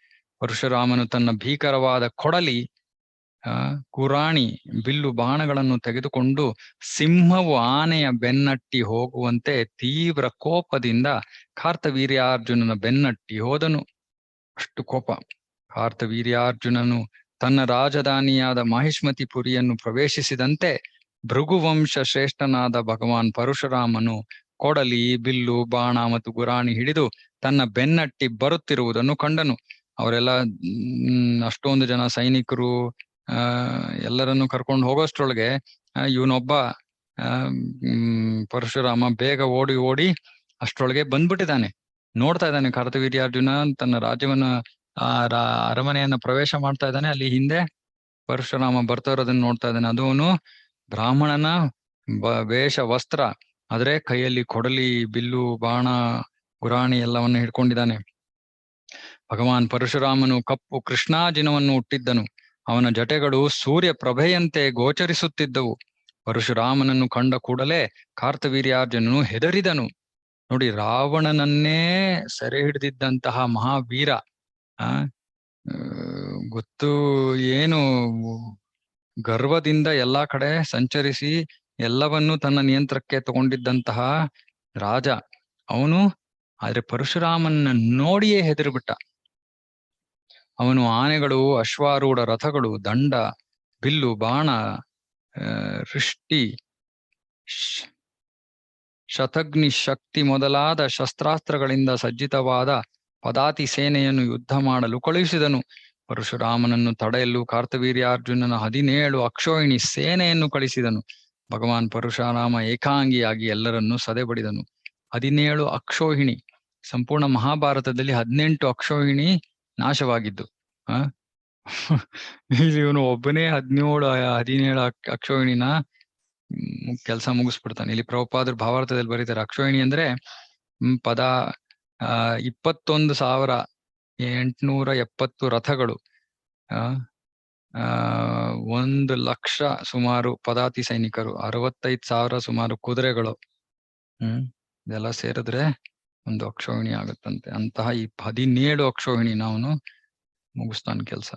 ಪರಶುರಾಮನು ತನ್ನ ಭೀಕರವಾದ ಕೊಡಲಿ, ಕುರಾಣಿ, ಬಿಲ್ಲು ಬಾಣಗಳನ್ನು ತೆಗೆದುಕೊಂಡು ಸಿಂಹವು ಆನೆಯ ಬೆನ್ನಟ್ಟಿ ಹೋಗುವಂತೆ ತೀವ್ರ ಕೋಪದಿಂದ ಕಾರ್ತವೀರ್ಯಾರ್ಜುನನ ಬೆನ್ನಟ್ಟಿ ಹೋದನು. ಅಷ್ಟು ಕೋಪ. ಕಾರ್ತವೀರ್ಯಾರ್ಜುನನು ತನ್ನ ರಾಜಧಾನಿಯಾದ ಮಾಹಿಷ್ಮತಿ ಪುರಿಯನ್ನು ಪ್ರವೇಶಿಸಿದಂತೆ ಭೃಗುವಂಶ ಶ್ರೇಷ್ಠನಾದ ಭಗವಾನ್ ಪರಶುರಾಮನು ಕೊಡಲಿ, ಬಿಲ್ಲು, ಬಾಣ ಮತ್ತು ಗುರಾಣಿ ಹಿಡಿದು ತನ್ನ ಬೆನ್ನಟ್ಟಿ ಬರುತ್ತಿರುವುದನ್ನು ಕಂಡನು. ಅವರೆಲ್ಲ ಅಷ್ಟೊಂದು ಜನ ಸೈನಿಕರು ಎಲ್ಲರನ್ನು ಕರ್ಕೊಂಡು ಹೋಗೋಷ್ಟ್ರೊಳಗೆ ಇವನೊಬ್ಬ ಪರಶುರಾಮ ಬೇಗ ಓಡಿ ಅಷ್ಟ್ರೊಳಗೆ ಬಂದ್ಬಿಟ್ಟಿದ್ದಾನೆ. ನೋಡ್ತಾ ಇದ್ದಾನೆ ಕಾರ್ತವೀರ್ಯಾರ್ಜುನ ತನ್ನ ರಾಜ್ಯವನ್ನ ಅರಮನೆಯನ್ನ ಪ್ರವೇಶ ಮಾಡ್ತಾ ಇದ್ದಾನೆ. ಅಲ್ಲಿ ಹಿಂದೆ ಪರಶುರಾಮ ಬರ್ತಾ ಇರೋದನ್ನ ನೋಡ್ತಾ ಇದ್ದಾನೆ. ಅದು ಅವನು ಬ್ರಾಹ್ಮಣನ ವೇಷ ವಸ್ತ್ರ, ಆದ್ರೆ ಕೈಯಲ್ಲಿ ಕೊಡಲಿ, ಬಿಲ್ಲು, ಬಾಣ, ಗುರಾಣಿ ಎಲ್ಲವನ್ನು ಹಿಡ್ಕೊಂಡಿದ್ದಾನೆ. ಭಗವಾನ್ ಪರಶುರಾಮನು ಕಪ್ಪು ಕೃಷ್ಣಾಜಿನವನ್ನು ಹುಟ್ಟಿದ್ದನು. ಅವನ ಜಟೆಗಳು ಸೂರ್ಯ ಪ್ರಭೆಯಂತೆ ಗೋಚರಿಸುತ್ತಿದ್ದವು. ಪರಶುರಾಮನನ್ನು ಕಂಡ ಕೂಡಲೇ ಕಾರ್ತವೀರ್ಯಾರ್ಜುನನು ಹೆದರಿದನು. ನೋಡಿ, ರಾವಣನನ್ನೇ ಸೆರೆ ಹಿಡಿದಿದ್ದಂತಹ ಮಹಾವೀರ ಆ ಗೊತ್ತು ಏನು ಗರ್ವದಿಂದ ಎಲ್ಲಾ ಕಡೆ ಸಂಚರಿಸಿ ಎಲ್ಲವನ್ನೂ ತನ್ನ ನಿಯಂತ್ರಕ್ಕೆ ತಗೊಂಡಿದ್ದಂತಹ ರಾಜ ಅವನು. ಆದ್ರೆ ಪರಶುರಾಮನ್ನ ನೋಡಿಯೇ ಹೆದರಿಬಿಟ್ಟ. ಅವನು ಆನೆಗಳು, ಅಶ್ವಾರೂಢ ರಥಗಳು, ದಂಡ, ಬಿಲ್ಲು, ಬಾಣ, ರಿಷ್ಟಿ, ಶತಗ್ನಿ ಶಕ್ತಿ ಮೊದಲಾದ ಶಸ್ತ್ರಾಸ್ತ್ರಗಳಿಂದ ಸಜ್ಜಿತವಾದ ಪದಾತಿ ಸೇನೆಯನ್ನು ಯುದ್ಧ ಮಾಡಲು ಕಳುಹಿಸಿದನು. ಪರಶುರಾಮನನ್ನು ತಡೆಯಲು ಕಾರ್ತವೀರ್ಯಾರ್ಜುನನ 17 ಅಕ್ಷೋಹಿಣಿ ಸೇನೆಯನ್ನು ಕಳಿಸಿದನು. ಭಗವಾನ್ ಪರಶುರಾಮ ಏಕಾಂಗಿಯಾಗಿ ಎಲ್ಲರನ್ನೂ ಸದೆಬಡಿದನು. 17 ಅಕ್ಷೋಹಿಣಿ. ಸಂಪೂರ್ಣ ಮಹಾಭಾರತದಲ್ಲಿ 18 ಅಕ್ಷೋಹಿಣಿ ನಾಶವಾಗಿದ್ದು. ಇಲ್ಲಿ ಇವನು ಒಬ್ಬನೇ 17 ಅಕ್ಷೋಹಿಣಿನ ಕೆಲಸ ಮುಗಿಸ್ಬಿಡ್ತಾನೆ. ಇಲ್ಲಿ ಪ್ರಭುಪಾದರು ಭಾವಾರ್ಥದಲ್ಲಿ ಬರೀತಾರೆ, ಅಕ್ಷೋಹಿಣಿ ಅಂದ್ರೆ 21,870 ರಥಗಳು, 1,00,000 ಸುಮಾರು ಪದಾತಿ ಸೈನಿಕರು, 65,000 ಸುಮಾರು ಕುದುರೆಗಳು. ಇದೆಲ್ಲ ಸೇರಿದ್ರೆ ಒಂದು ಅಕ್ಷೋಹಿಣಿ ಆಗುತ್ತಂತೆ. ಅಂತಹ ಈ 17 ಅಕ್ಷೋಹಿಣಿ ಅವನು ಮುಗಿಸ್ತಾನೆ ಕೆಲಸ.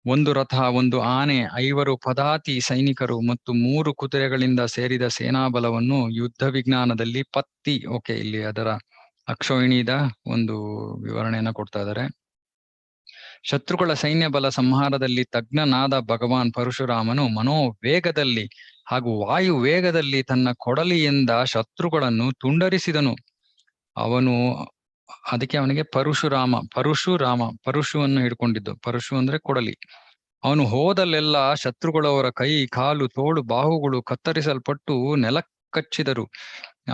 1 ರಥ, 1 ಆನೆ, 5 ಪದಾತಿ ಸೈನಿಕರು ಮತ್ತು 3 ಕುದುರೆಗಳಿಂದ ಸೇರಿದ ಸೇನಾಬಲವನ್ನು ಯುದ್ಧ ವಿಜ್ಞಾನದಲ್ಲಿ ಪತ್ತಿ. ಓಕೆ, ಇಲ್ಲಿ ಅದರ ಅಕ್ಷೋಹಿಣಿದ ಒಂದು ವಿವರಣೆಯನ್ನ ಕೊಡ್ತಾ ಇದ್ದಾರೆ. ಶತ್ರುಗಳ ಸೈನ್ಯ ಬಲ ಸಂಹಾರದಲ್ಲಿ ತಜ್ಞನಾದ ಭಗವಾನ್ ಪರಶುರಾಮನು ಮನೋವೇಗದಲ್ಲಿ ಹಾಗೂ ವಾಯು ವೇಗದಲ್ಲಿ ತನ್ನ ಕೊಡಲಿಯಿಂದ ಶತ್ರುಗಳನ್ನು ತುಂಡರಿಸಿದನು. ಅವನು ಅದಕ್ಕೆ ಅವನಿಗೆ ಪರಶುವನ್ನು ಹಿಡ್ಕೊಂಡಿದ್ದು. ಪರಶು ಅಂದ್ರೆ ಕೊಡಲಿ. ಅವನು ಹೋದಲ್ಲೆಲ್ಲ ಶತ್ರುಗಳವರ ಕೈ, ಕಾಲು, ತೋಳು, ಬಾಹುಗಳು ಕತ್ತರಿಸಲ್ಪಟ್ಟು ನೆಲಕ್ಕಚ್ಚಿದರು.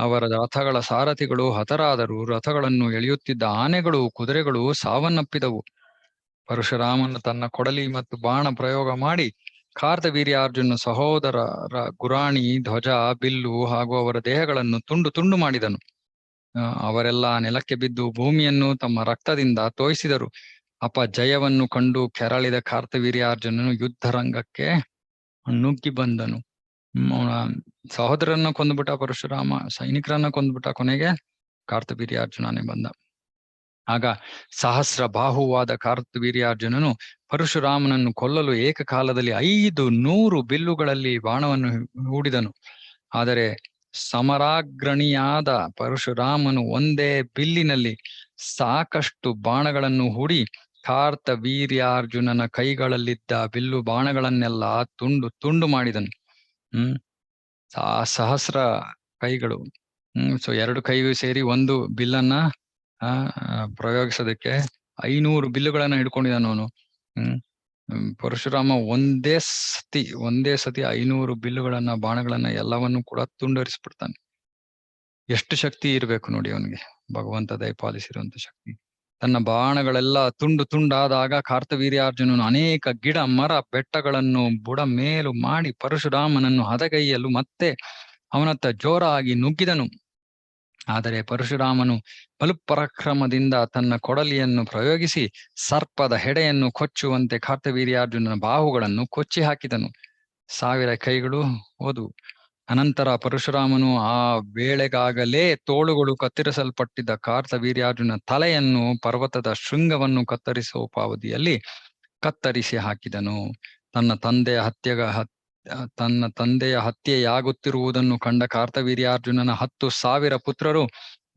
ಅವರ ರಥಗಳ ಸಾರಥಿಗಳು ಹತರಾದರು. ರಥಗಳನ್ನು ಎಳೆಯುತ್ತಿದ್ದ ಆನೆಗಳು, ಕುದುರೆಗಳು ಸಾವನ್ನಪ್ಪಿದವು. ಪರಶುರಾಮನು ತನ್ನ ಕೊಡಲಿ ಮತ್ತು ಬಾಣ ಪ್ರಯೋಗ ಮಾಡಿ ಕಾರ್ತವೀರ್ಯಾರ್ಜುನ ಸಹೋದರರ ಗುರಾಣಿ, ಧ್ವಜ, ಬಿಲ್ಲು ಹಾಗೂ ಅವರ ದೇಹಗಳನ್ನು ತುಂಡು ತುಂಡು ಮಾಡಿದನು. ಅವರೆಲ್ಲ ನೆಲಕ್ಕೆ ಬಿದ್ದು ಭೂಮಿಯನ್ನು ತಮ್ಮ ರಕ್ತದಿಂದ ತೋಯಿಸಿದರು. ಅಪಜಯವನ್ನು ಕಂಡು ಕೆರಳಿದ ಕಾರ್ತವೀರ್ಯಾರ್ಜುನನು ಯುದ್ಧರಂಗಕ್ಕೆ ನುಗ್ಗಿ ಬಂದನು. ಅವನ ಸಹೋದರನ್ನ ಕೊಂದ್ಬಿಟ್ಟ ಪರಶುರಾಮ, ಸೈನಿಕರನ್ನ ಕೊಂದ್ಬಿಟ್ಟ. ಕೊನೆಗೆ ಕಾರ್ತವೀರ್ಯಾರ್ಜುನನೇ ಬಂದ. ಆಗ ಸಹಸ್ರ ಬಾಹುವಾದ ಕಾರ್ತವೀರ್ಯಾರ್ಜುನನು ಪರಶುರಾಮನನ್ನು ಕೊಲ್ಲಲು ಏಕಕಾಲದಲ್ಲಿ 500 ಬಿಲ್ಲುಗಳಲ್ಲಿ ಬಾಣವನ್ನು ಹೂಡಿದನು. ಆದರೆ ಸಮರಾಗ್ರಣಿಯಾದ ಪರಶುರಾಮನು ಒಂದೇ ಬಿಲ್ಲಿನಲ್ಲಿ ಸಾಕಷ್ಟು ಬಾಣಗಳನ್ನು ಹೂಡಿ ಕಾರ್ತವೀರ್ಯಾರ್ಜುನನ ಕೈಗಳಲ್ಲಿದ್ದ ಬಿಲ್ಲು ಬಾಣಗಳನ್ನೆಲ್ಲ ತುಂಡು ತುಂಡು ಮಾಡಿದನು. ಸಹಸ್ರ ಕೈಗಳು. ಸೊ 2 ಕೈಗೂ ಸೇರಿ ಒಂದು ಬಿಲ್ಲನ್ನ ಪ್ರಯೋಗಿಸೋದಕ್ಕೆ 500 ಬಿಲ್ಲುಗಳನ್ನ ಹಿಡ್ಕೊಂಡಿದ್ದಾನ ಅವನು. ಪರಶುರಾಮ ಒಂದೇ ಸತಿ 500 ಬಿಲ್ಲುಗಳನ್ನ, ಬಾಣಗಳನ್ನ ಎಲ್ಲವನ್ನು ಕೂಡ ತುಂಡರಿಸ್ಬಿಡ್ತಾನೆ. ಎಷ್ಟು ಶಕ್ತಿ ಇರ್ಬೇಕು ನೋಡಿ ಅವನಿಗೆ, ಭಗವಂತ ದಯಪಾಲಿಸಿರುವಂತ ಶಕ್ತಿ. ತನ್ನ ಬಾಣಗಳೆಲ್ಲ ತುಂಡು ತುಂಡಾದಾಗ ಕಾರ್ತವೀರ್ಯಾರ್ಜುನನು ಅನೇಕ ಗಿಡ, ಮರ, ಬೆಟ್ಟಗಳನ್ನು ಬುಡ ಮೇಲು ಮಾಡಿ ಪರಶುರಾಮನನ್ನು ಹದಗೈಯಲು ಮತ್ತೆ ಅವನತ್ತ ಜೋರಾಗಿ ನುಗ್ಗಿದನು. ಆದರೆ ಪರಶುರಾಮನು ಬಲುಪರಾಕ್ರಮದಿಂದ ತನ್ನ ಕೊಡಲಿಯನ್ನು ಪ್ರಯೋಗಿಸಿ ಸರ್ಪದ ಹೆಡೆಯನ್ನು ಕೊಚ್ಚುವಂತೆ ಕಾರ್ತವೀರ್ಯಾರ್ಜುನನ ಬಾಹುಗಳನ್ನು ಕೊಚ್ಚಿ ಹಾಕಿದನು. 1000 ಕೈಗಳು ಹೋದವು. ಅನಂತರ ಪರಶುರಾಮನು ಆ ವೇಳೆಗಾಗಲೇ ತೋಳುಗಳು ಕತ್ತರಿಸಲ್ಪಟ್ಟಿದ್ದ ಕಾರ್ತವೀರ್ಯಾರ್ಜುನ ತಲೆಯನ್ನು, ಪರ್ವತದ ಶೃಂಗವನ್ನು ಕತ್ತರಿಸೋಪಾವಧಿಯಲ್ಲಿ ಕತ್ತರಿಸಿ ಹಾಕಿದನು. ತನ್ನ ತಂದೆಯ ಹತ್ಯೆಯಾಗುತ್ತಿರುವುದನ್ನು ಕಂಡ ಕಾರ್ತವೀರ್ಯಾರ್ಜುನನ 10,000 ಪುತ್ರರು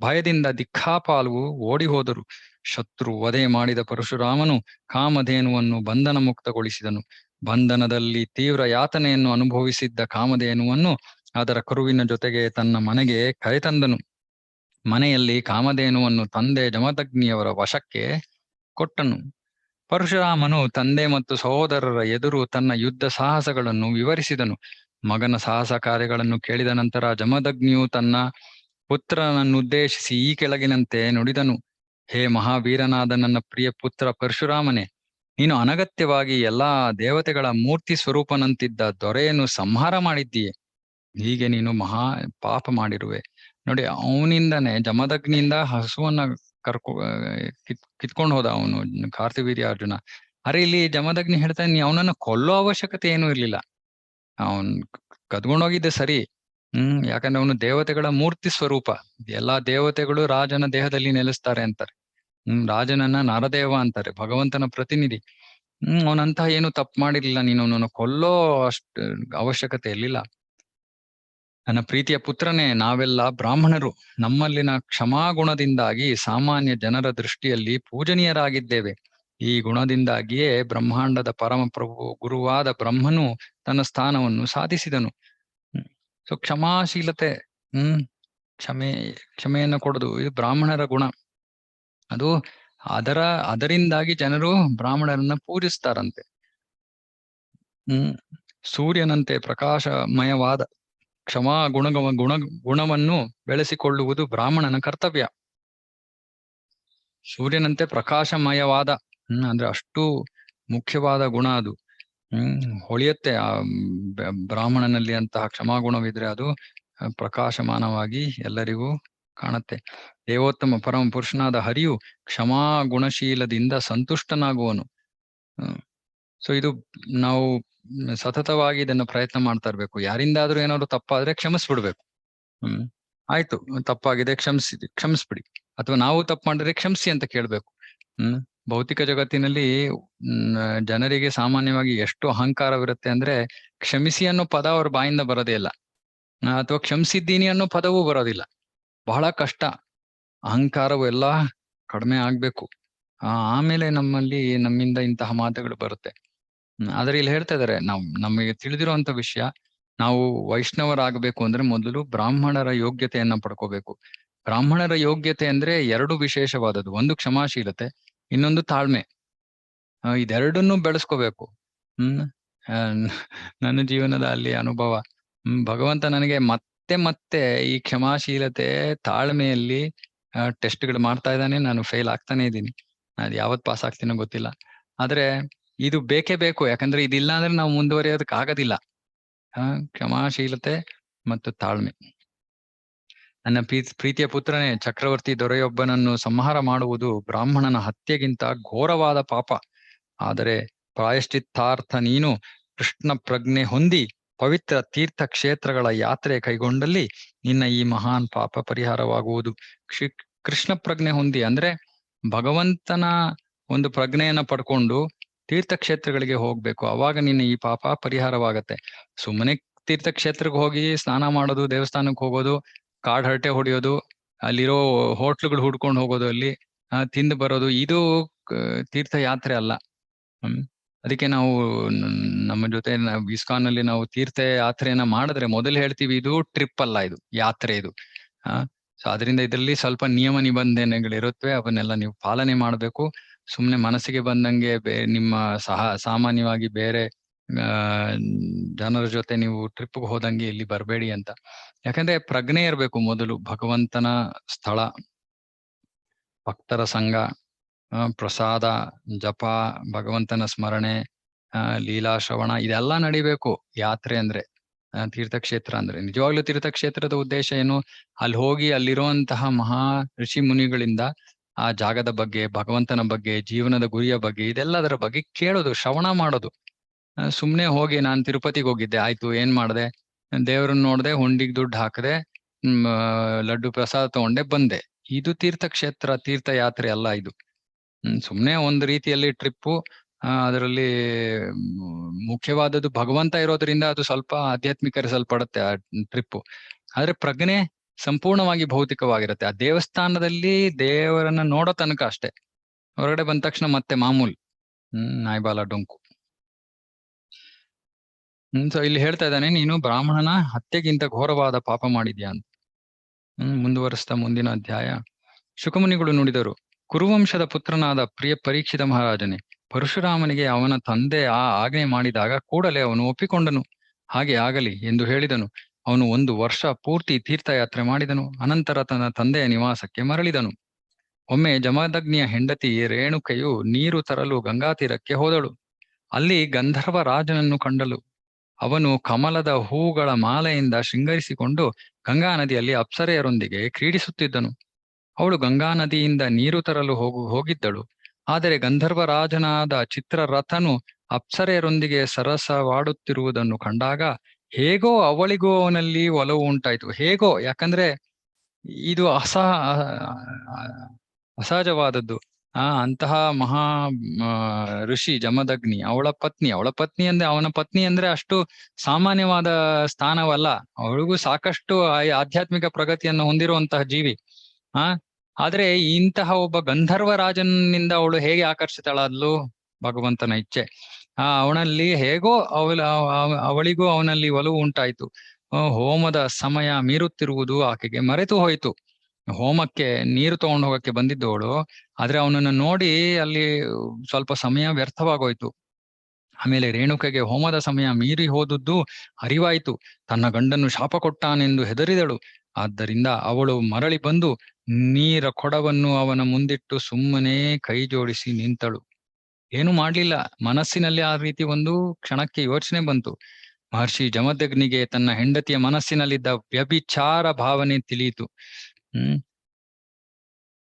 ಭಯದಿಂದ ದಿಕ್ಕಾಪಾಲು ಓಡಿ ಹೋದರು. ಶತ್ರು ವಧೆ ಮಾಡಿದ ಪರಶುರಾಮನು ಕಾಮಧೇನುವನ್ನು ಬಂಧನ ಮುಕ್ತಗೊಳಿಸಿದನು. ಬಂಧನದಲ್ಲಿ ತೀವ್ರ ಯಾತನೆಯನ್ನು ಅನುಭವಿಸಿದ್ದ ಕಾಮಧೇನುವನ್ನು ಅದರ ಕರುವಿನ ಜೊತೆಗೆ ತನ್ನ ಮನೆಗೆ ಕರೆತಂದನು. ಮನೆಯಲ್ಲಿ ಕಾಮಧೇನುವನ್ನು ತಂದೆ ಜಮದಗ್ನಿಯವರ ವಶಕ್ಕೆ ಕೊಟ್ಟನು. ಪರಶುರಾಮನು ತಂದೆ ಮತ್ತು ಸಹೋದರರ ಎದುರು ತನ್ನ ಯುದ್ಧ ಸಾಹಸಗಳನ್ನು ವಿವರಿಸಿದನು. ಮಗನ ಸಾಹಸ ಕಾರ್ಯಗಳನ್ನು ಕೇಳಿದ ನಂತರ ಜಮದಗ್ನಿಯು ತನ್ನ ಪುತ್ರನನ್ನುದ್ದೇಶಿಸಿ ಈ ಕೆಳಗಿನಂತೆ ನುಡಿದನು. ಹೇ ಮಹಾವೀರನಾದ ನನ್ನ ಪ್ರಿಯ ಪುತ್ರ ಪರಶುರಾಮನೇ, ನೀನು ಅನಗತ್ಯವಾಗಿ ಎಲ್ಲಾ ದೇವತೆಗಳ ಮೂರ್ತಿ ಸ್ವರೂಪನಂತಿದ್ದ ದೊರೆಯನ್ನು ಸಂಹಾರ ಮಾಡಿದ್ದೀಯೆ. ಹೀಗೆ ನೀನು ಮಹಾ ಪಾಪ ಮಾಡಿರುವೆ. ನೋಡಿ, ಅವನಿಂದನೇ ಜಮದಗ್ನಿಯಿಂದ ಹಸುವನ್ನ ಕಿತ್ಕೊಂಡು ಹೋದ ಅವನು ಕಾರ್ತವೀರ್ಯಾರ್ಜುನ. ಅರೆ ಇಲ್ಲಿ ಜಮದಗ್ನಿ ಹೇಳ್ತಾನೆ, ನೀ ಅವನನ್ನ ಕೊಲ್ಲೋ ಅವಶ್ಯಕತೆ ಏನೂ ಇರ್ಲಿಲ್ಲ. ಅವನ್ ಕದ್ಕೊಂಡೋಗಿದ್ದೆ ಸರಿ. ಯಾಕಂದ್ರೆ ಅವನು ದೇವತೆಗಳ ಮೂರ್ತಿ ಸ್ವರೂಪ. ಎಲ್ಲಾ ದೇವತೆಗಳು ರಾಜನ ದೇಹದಲ್ಲಿ ನೆಲೆಸ್ತಾರೆ ಅಂತಾರೆ. ರಾಜನನ್ನ ನರದೇವ ಅಂತಾರೆ, ಭಗವಂತನ ಪ್ರತಿನಿಧಿ. ಅವನಂತಹ ಏನು ತಪ್ಪು ಮಾಡಿರ್ಲಿಲ್ಲ, ನೀನು ಅವನನ್ನು ಕೊಲ್ಲೋ ಅಷ್ಟು ಅವಶ್ಯಕತೆ ಇರ್ಲಿಲ್ಲ. ನನ್ನ ಪ್ರೀತಿಯ ಪುತ್ರನೇ, ನಾವೆಲ್ಲ ಬ್ರಾಹ್ಮಣರು. ನಮ್ಮಲ್ಲಿನ ಕ್ಷಮಾಗುಣದಿಂದಾಗಿ ಸಾಮಾನ್ಯ ಜನರ ದೃಷ್ಟಿಯಲ್ಲಿ ಪೂಜನೀಯರಾಗಿದ್ದೇವೆ. ಈ ಗುಣದಿಂದಾಗಿಯೇ ಬ್ರಹ್ಮಾಂಡದ ಪರಮ ಪ್ರಭು ಗುರುವಾದ ಬ್ರಹ್ಮನು ತನ್ನ ಸ್ಥಾನವನ್ನು ಸಾಧಿಸಿದನು. ಸೊ ಕ್ಷಮಾಶೀಲತೆ, ಕ್ಷಮೆಯನ್ನು ಕೊಡುದು, ಇದು ಬ್ರಾಹ್ಮಣರ ಗುಣ. ಅದು ಅದರಿಂದಾಗಿ ಜನರು ಬ್ರಾಹ್ಮಣರನ್ನ ಪೂಜಿಸ್ತಾರಂತೆ. ಸೂರ್ಯನಂತೆ ಪ್ರಕಾಶಮಯವಾದ ಕ್ಷಮಾ ಗುಣವನ್ನು ಬೆಳೆಸಿಕೊಳ್ಳುವುದು ಬ್ರಾಹ್ಮಣನ ಕರ್ತವ್ಯ. ಸೂರ್ಯನಂತೆ ಪ್ರಕಾಶಮಯವಾದ ಅಂದ್ರೆ ಅಷ್ಟು ಮುಖ್ಯವಾದ ಗುಣ ಅದು. ಹೊಳೆಯುತ್ತೆ ಆ ಬ್ರಾಹ್ಮಣನಲ್ಲಿ ಅಂತಹ ಕ್ಷಮಾಗುಣವಿದ್ರೆ ಅದು ಪ್ರಕಾಶಮಾನವಾಗಿ ಎಲ್ಲರಿಗೂ ಕಾಣುತ್ತೆ. ದೇವೋತ್ತಮ ಪರಮ ಪುರುಷನಾದ ಹರಿಯು ಕ್ಷಮಾ ಗುಣಶೀಲದಿಂದ ಸಂತುಷ್ಟನಾಗುವನು. ಸೊ ಇದು ನಾವು ಸತತವಾಗಿ ಇದನ್ನು ಪ್ರಯತ್ನ ಮಾಡ್ತಾ ಇರ್ಬೇಕು. ಯಾರಿಂದಾದ್ರೂ ಏನಾದ್ರು ತಪ್ಪಾದ್ರೆ ಕ್ಷಮಿಸ್ಬಿಡ್ಬೇಕು. ಆಯ್ತು, ತಪ್ಪಾಗಿದೆ, ಕ್ಷಮಿಸ್ಬಿಡಿ. ಅಥವಾ ನಾವು ತಪ್ಪು ಮಾಡಿದ್ರೆ ಕ್ಷಮಿಸಿ ಅಂತ ಕೇಳ್ಬೇಕು. ಭೌತಿಕ ಜಗತ್ತಿನಲ್ಲಿ ಜನರಿಗೆ ಸಾಮಾನ್ಯವಾಗಿ ಎಷ್ಟು ಅಹಂಕಾರವಿರುತ್ತೆ ಅಂದ್ರೆ, ಕ್ಷಮಿಸಿ ಅನ್ನೋ ಪದ ಅವ್ರ ಬಾಯಿಂದ ಬರೋದೇ ಇಲ್ಲ, ಅಥವಾ ಕ್ಷಮಿಸಿದ್ದೀನಿ ಅನ್ನೋ ಪದವೂ ಬರೋದಿಲ್ಲ. ಬಹಳ ಕಷ್ಟ. ಅಹಂಕಾರವು ಎಲ್ಲ ಕಡಿಮೆ ಆಗ್ಬೇಕು, ಆಮೇಲೆ ನಮ್ಮಿಂದ ಇಂತಹ ಮಾತುಗಳು ಬರುತ್ತೆ. ಆದ್ರೆ ಇಲ್ಲಿ ಹೇಳ್ತಾ ಇದಾರೆ, ನಮಗೆ ತಿಳಿದಿರುವಂತ ವಿಷಯ, ನಾವು ವೈಷ್ಣವರಾಗಬೇಕು ಅಂದ್ರೆ ಮೊದಲು ಬ್ರಾಹ್ಮಣರ ಯೋಗ್ಯತೆಯನ್ನ ಪಡ್ಕೋಬೇಕು. ಬ್ರಾಹ್ಮಣರ ಯೋಗ್ಯತೆ ಅಂದ್ರೆ ಎರಡು ವಿಶೇಷವಾದದ್ದು. ಒಂದು ಕ್ಷಮಾಶೀಲತೆ, ಇನ್ನೊಂದು ತಾಳ್ಮೆ. ಇದೆರಡನ್ನೂ ಬೆಳೆಸ್ಕೋಬೇಕು. ನನ್ನ ಜೀವನದ ಅಲ್ಲಿ ಅನುಭವ, ಭಗವಂತ ನನಗೆ ಮತ್ತೆ ಮತ್ತೆ ಈ ಕ್ಷಮಾಶೀಲತೆ ತಾಳ್ಮೆಯಲ್ಲಿ ಟೆಸ್ಟ್ಗಳು ಮಾಡ್ತಾ ಇದ್ದಾನೆ. ನಾನು ಫೇಲ್ ಆಗ್ತಾನೆ ಇದ್ದೀನಿ. ಅದು ಯಾವತ್ ಪಾಸ್ ಆಗ್ತೀನೋ ಗೊತ್ತಿಲ್ಲ. ಆದ್ರೆ ಇದು ಬೇಕೇ ಬೇಕು, ಯಾಕಂದ್ರೆ ಇದಿಲ್ಲ ಅಂದ್ರೆ ನಾವು ಮುಂದುವರಿಯೋದಕ್ಕೆ ಆಗೋದಿಲ್ಲ. ಕ್ಷಮಾಶೀಲತೆ ಮತ್ತು ತಾಳ್ಮೆ. ನನ್ನ ಪ್ರೀತಿಯ ಪುತ್ರನೇ, ಚಕ್ರವರ್ತಿ ದೊರೆಯೊಬ್ಬನನ್ನು ಸಂಹಾರ ಮಾಡುವುದು ಬ್ರಾಹ್ಮಣನ ಹತ್ಯೆಗಿಂತ ಘೋರವಾದ ಪಾಪ. ಆದರೆ ಪ್ರಾಯಶ್ಚಿತ್ತಾರ್ಥ ನೀನು ಕೃಷ್ಣ ಪ್ರಜ್ಞೆ ಹೊಂದಿ ಪವಿತ್ರ ತೀರ್ಥ ಕ್ಷೇತ್ರಗಳ ಯಾತ್ರೆ ಕೈಗೊಂಡಲ್ಲಿ ನಿನ್ನ ಈ ಮಹಾನ್ ಪಾಪ ಪರಿಹಾರವಾಗುವುದು. ಕೃಷ್ಣ ಪ್ರಜ್ಞೆ ಹೊಂದಿ ಅಂದ್ರೆ ಭಗವಂತನ ಒಂದು ಪ್ರಜ್ಞೆಯನ್ನ ಪಡ್ಕೊಂಡು ತೀರ್ಥಕ್ಷೇತ್ರಗಳಿಗೆ ಹೋಗ್ಬೇಕು, ಅವಾಗ ನಿನ್ನ ಈ ಪಾಪ ಪರಿಹಾರವಾಗತ್ತೆ. ಸುಮ್ಮನೆ ತೀರ್ಥಕ್ಷೇತ್ರಕ್ಕೆ ಹೋಗಿ ಸ್ನಾನ ಮಾಡೋದು, ದೇವಸ್ಥಾನಕ್ಕೆ ಹೋಗೋದು, ಕಾಡ್ ಹರಟೆ ಹೊಡೆಯೋದು, ಅಲ್ಲಿರೋ ಹೋಟ್ಲುಗಳು ಹುಡ್ಕೊಂಡು ಹೋಗೋದು, ಅಲ್ಲಿ ತಿಂದು ಬರೋದು, ಇದು ತೀರ್ಥಯಾತ್ರೆ ಅಲ್ಲ. ಅದಕ್ಕೆ ನಾವು ನಮ್ಮ ಜೊತೆ ಇಸ್ಕಾನ್ ಅಲ್ಲಿ ನಾವು ತೀರ್ಥಯಾತ್ರೆಯನ್ನ ಮಾಡಿದ್ರೆ ಮೊದಲು ಹೇಳ್ತೀವಿ, ಇದು ಟ್ರಿಪ್ ಅಲ್ಲ, ಇದು ಯಾತ್ರೆ ಇದು. ಸೊ ಅದರಿಂದ ಇದರಲ್ಲಿ ಸ್ವಲ್ಪ ನಿಯಮ ನಿಬಂಧನೆಗಳಿರುತ್ತವೆ, ಅವನ್ನೆಲ್ಲ ನೀವು ಪಾಲನೆ ಮಾಡ್ಬೇಕು. ಸುಮ್ನೆ ಮನಸ್ಸಿಗೆ ಬಂದಂಗೆ ನಿಮ್ಮ ಸಾಮಾನ್ಯವಾಗಿ ಬೇರೆ ಜನರ ಜೊತೆ ನೀವು ಟ್ರಿಪ್ಗೆ ಹೋದಂಗೆ ಇಲ್ಲಿ ಬರಬೇಡಿ ಅಂತ. ಯಾಕಂದ್ರೆ ಪ್ರಜ್ಞೆ ಇರ್ಬೇಕು ಮೊದಲು. ಭಗವಂತನ ಸ್ಥಳ, ಭಕ್ತರ ಸಂಘ, ಪ್ರಸಾದ, ಜಪ, ಭಗವಂತನ ಸ್ಮರಣೆ, ಲೀಲಾಶ್ರವಣ, ಇದೆಲ್ಲ ನಡಿಬೇಕು ಯಾತ್ರೆ ಅಂದ್ರೆ, ತೀರ್ಥಕ್ಷೇತ್ರ ಅಂದ್ರೆ. ನಿಜವಾಗ್ಲೂ ತೀರ್ಥಕ್ಷೇತ್ರದ ಉದ್ದೇಶ ಏನು? ಅಲ್ಲಿ ಹೋಗಿ ಅಲ್ಲಿರುವಂತಹ ಮಹಾ ಋಷಿ ಮುನಿಗಳಿಂದ ಆ ಜಾಗದ ಬಗ್ಗೆ, ಭಗವಂತನ ಬಗ್ಗೆ, ಜೀವನದ ಗುರಿಯ ಬಗ್ಗೆ, ಇದೆಲ್ಲದರ ಬಗ್ಗೆ ಕೇಳೋದು, ಶ್ರವಣ ಮಾಡೋದು. ಸುಮ್ನೆ ಹೋಗಿ ನಾನ್ ತಿರುಪತಿಗೆ ಹೋಗಿದ್ದೆ, ಆಯ್ತು, ಏನ್ ಮಾಡ್ದೆ, ದೇವ್ರನ್ನ ನೋಡ್ದೆ, ಹುಂಡಿಗೆ ದುಡ್ಡು ಹಾಕದೆ, ಲಡ್ಡು ಪ್ರಸಾದ ತಗೊಂಡೆ ಬಂದೆ. ಇದು ತೀರ್ಥಕ್ಷೇತ್ರ, ತೀರ್ಥಯಾತ್ರೆ ಅಲ್ಲ ಇದು. ಸುಮ್ನೆ ಒಂದು ರೀತಿಯಲ್ಲಿ ಟ್ರಿಪ್ಪು. ಅದರಲ್ಲಿ ಮುಖ್ಯವಾದದ್ದು ಭಗವಂತ ಇರೋದ್ರಿಂದ ಅದು ಸ್ವಲ್ಪ ಆಧ್ಯಾತ್ಮಿಕರಿಸಲ್ಪಡುತ್ತೆ ಆ ಟ್ರಿಪ್ಪು. ಆದ್ರೆ ಪ್ರಜ್ಞೆ ಸಂಪೂರ್ಣವಾಗಿ ಭೌತಿಕವಾಗಿರುತ್ತೆ. ಆ ದೇವಸ್ಥಾನದಲ್ಲಿ ದೇವರನ್ನ ನೋಡೋ ತನಕ ಅಷ್ಟೇ, ಹೊರಗಡೆ ಬಂದ ತಕ್ಷಣ ಮತ್ತೆ ಮಾಮೂಲಿ ನಾಯ್ಬಾಲ ಡೊಂಕು. ಸೊ ಇಲ್ಲಿ ಹೇಳ್ತಾ ಇದ್ದಾನೆ, ನೀನು ಬ್ರಾಹ್ಮಣನ ಹತ್ಯೆಗಿಂತ ಘೋರವಾದ ಪಾಪ ಮಾಡಿದ್ಯಾ ಅಂತ. ಮುಂದುವರಿಸ್ತಾ ಮುಂದಿನ ಅಧ್ಯಾಯ. ಶುಕಮುನಿಗಳು ನುಡಿದರು, ಕುರುವಂಶದ ಪುತ್ರನಾದ ಪ್ರಿಯ ಪರೀಕ್ಷಿತ ಮಹಾರಾಜನೇ, ಪರಶುರಾಮನಿಗೆ ಅವನ ತಂದೆ ಆ ಆಜ್ಞೆ ಮಾಡಿದಾಗ ಕೂಡಲೇ ಅವನು ಒಪ್ಪಿಕೊಂಡನು. ಹಾಗೆ ಆಗಲಿ ಎಂದು ಹೇಳಿದನು. ಅವನು 1 ವರ್ಷ ಪೂರ್ತಿ ತೀರ್ಥಯಾತ್ರೆ ಮಾಡಿದನು. ಅನಂತರ ತನ್ನ ತಂದೆಯ ನಿವಾಸಕ್ಕೆ ಮರಳಿದನು. ಒಮ್ಮೆ ಜಮದಗ್ನಿಯ ಹೆಂಡತಿ ರೇಣುಕೆಯು ನೀರು ತರಲು ಗಂಗಾ ತೀರಕ್ಕೆ ಹೋದಳು. ಅಲ್ಲಿ ಗಂಧರ್ವ ರಾಜನನ್ನು ಕಂಡಳು. ಅವನು ಕಮಲದ ಹೂಗಳ ಮಾಲೆಯಿಂದ ಶೃಂಗರಿಸಿಕೊಂಡು ಗಂಗಾ ನದಿಯಲ್ಲಿ ಅಪ್ಸರೆಯರೊಂದಿಗೆ ಕ್ರೀಡಿಸುತ್ತಿದ್ದನು. ಅವಳು ಗಂಗಾ ನದಿಯಿಂದ ನೀರು ತರಲು ಹೋಗಿದ್ದಳು. ಆದರೆ ಗಂಧರ್ವರಾಜನಾದ ಚಿತ್ರರಥನು ಅಪ್ಸರೆಯರೊಂದಿಗೆ ಸರಸವಾಡುತ್ತಿರುವುದನ್ನು ಕಂಡಾಗ ಹೇಗೋ ಅವಳಿಗೂ ಅವನಲ್ಲಿ ಒಲವು ಉಂಟಾಯಿತು. ಹೇಗೋ, ಯಾಕಂದ್ರೆ ಇದು ಅಸಹಜವಾದದ್ದು. ಅಂತಹ ಮಹಾ ಋಷಿ ಜಮದಗ್ನಿ, ಅವಳ ಪತ್ನಿ ಅಂದ್ರೆ, ಅವನ ಪತ್ನಿ ಅಂದ್ರೆ ಅಷ್ಟು ಸಾಮಾನ್ಯವಾದ ಸ್ಥಾನವಲ್ಲ. ಅವಳಿಗೂ ಸಾಕಷ್ಟು ಆಧ್ಯಾತ್ಮಿಕ ಪ್ರಗತಿಯನ್ನು ಹೊಂದಿರುವಂತಹ ಜೀವಿ. ಆದ್ರೆ ಇಂತಹ ಒಬ್ಬ ಗಂಧರ್ವ ರಾಜನಿಂದ ಅವಳು ಹೇಗೆ ಆಕರ್ಷಿತಳಾದ್ಲು? ಭಗವಂತನ ಇಚ್ಛೆ. ಅವನಲ್ಲಿ ಹೇಗೋ ಅವಳಿಗೂ ಅವನಲ್ಲಿ ಒಲವು ಉಂಟಾಯ್ತು. ಹೋಮದ ಸಮಯ ಮೀರುತ್ತಿರುವುದು ಆಕೆಗೆ ಮರೆತು ಹೋಯಿತು. ಹೋಮಕ್ಕೆ ನೀರು ತಗೊಂಡು ಹೋಗಕ್ಕೆ ಬಂದಿದ್ದವಳು, ಆದ್ರೆ ಅವನನ್ನ ನೋಡಿ ಅಲ್ಲಿ ಸ್ವಲ್ಪ ಸಮಯ ವ್ಯರ್ಥವಾಗೋಯ್ತು. ಆಮೇಲೆ ರೇಣುಕೆಗೆ ಹೋಮದ ಸಮಯ ಮೀರಿ ಹೋದದ್ದು ಅರಿವಾಯಿತು. ತನ್ನ ಗಂಡನ್ನು ಶಾಪ ಕೊಟ್ಟಾನೆಂದು ಹೆದರಿದಳು. ಆದ್ದರಿಂದ ಅವಳು ಮರಳಿ ಬಂದು ನೀರ ಕೊಡವನ್ನು ಅವನ ಮುಂದಿಟ್ಟು ಸುಮ್ಮನೆ ಕೈ ಜೋಡಿಸಿ ನಿಂತಳು. ಏನು ಮಾಡ್ಲಿಲ್ಲ. ಮನಸ್ಸಿನಲ್ಲಿ ಆ ರೀತಿ ಒಂದು ಕ್ಷಣಕ್ಕೆ ಯೋಚನೆ ಬಂತು. ಮಹರ್ಷಿ ಜಮದಗ್ನಿಗೆ ತನ್ನ ಹೆಂಡತಿಯ ಮನಸ್ಸಿನಲ್ಲಿದ್ದ ವ್ಯಭಿಚಾರ ಭಾವನೆ ತಿಳಿಯಿತು.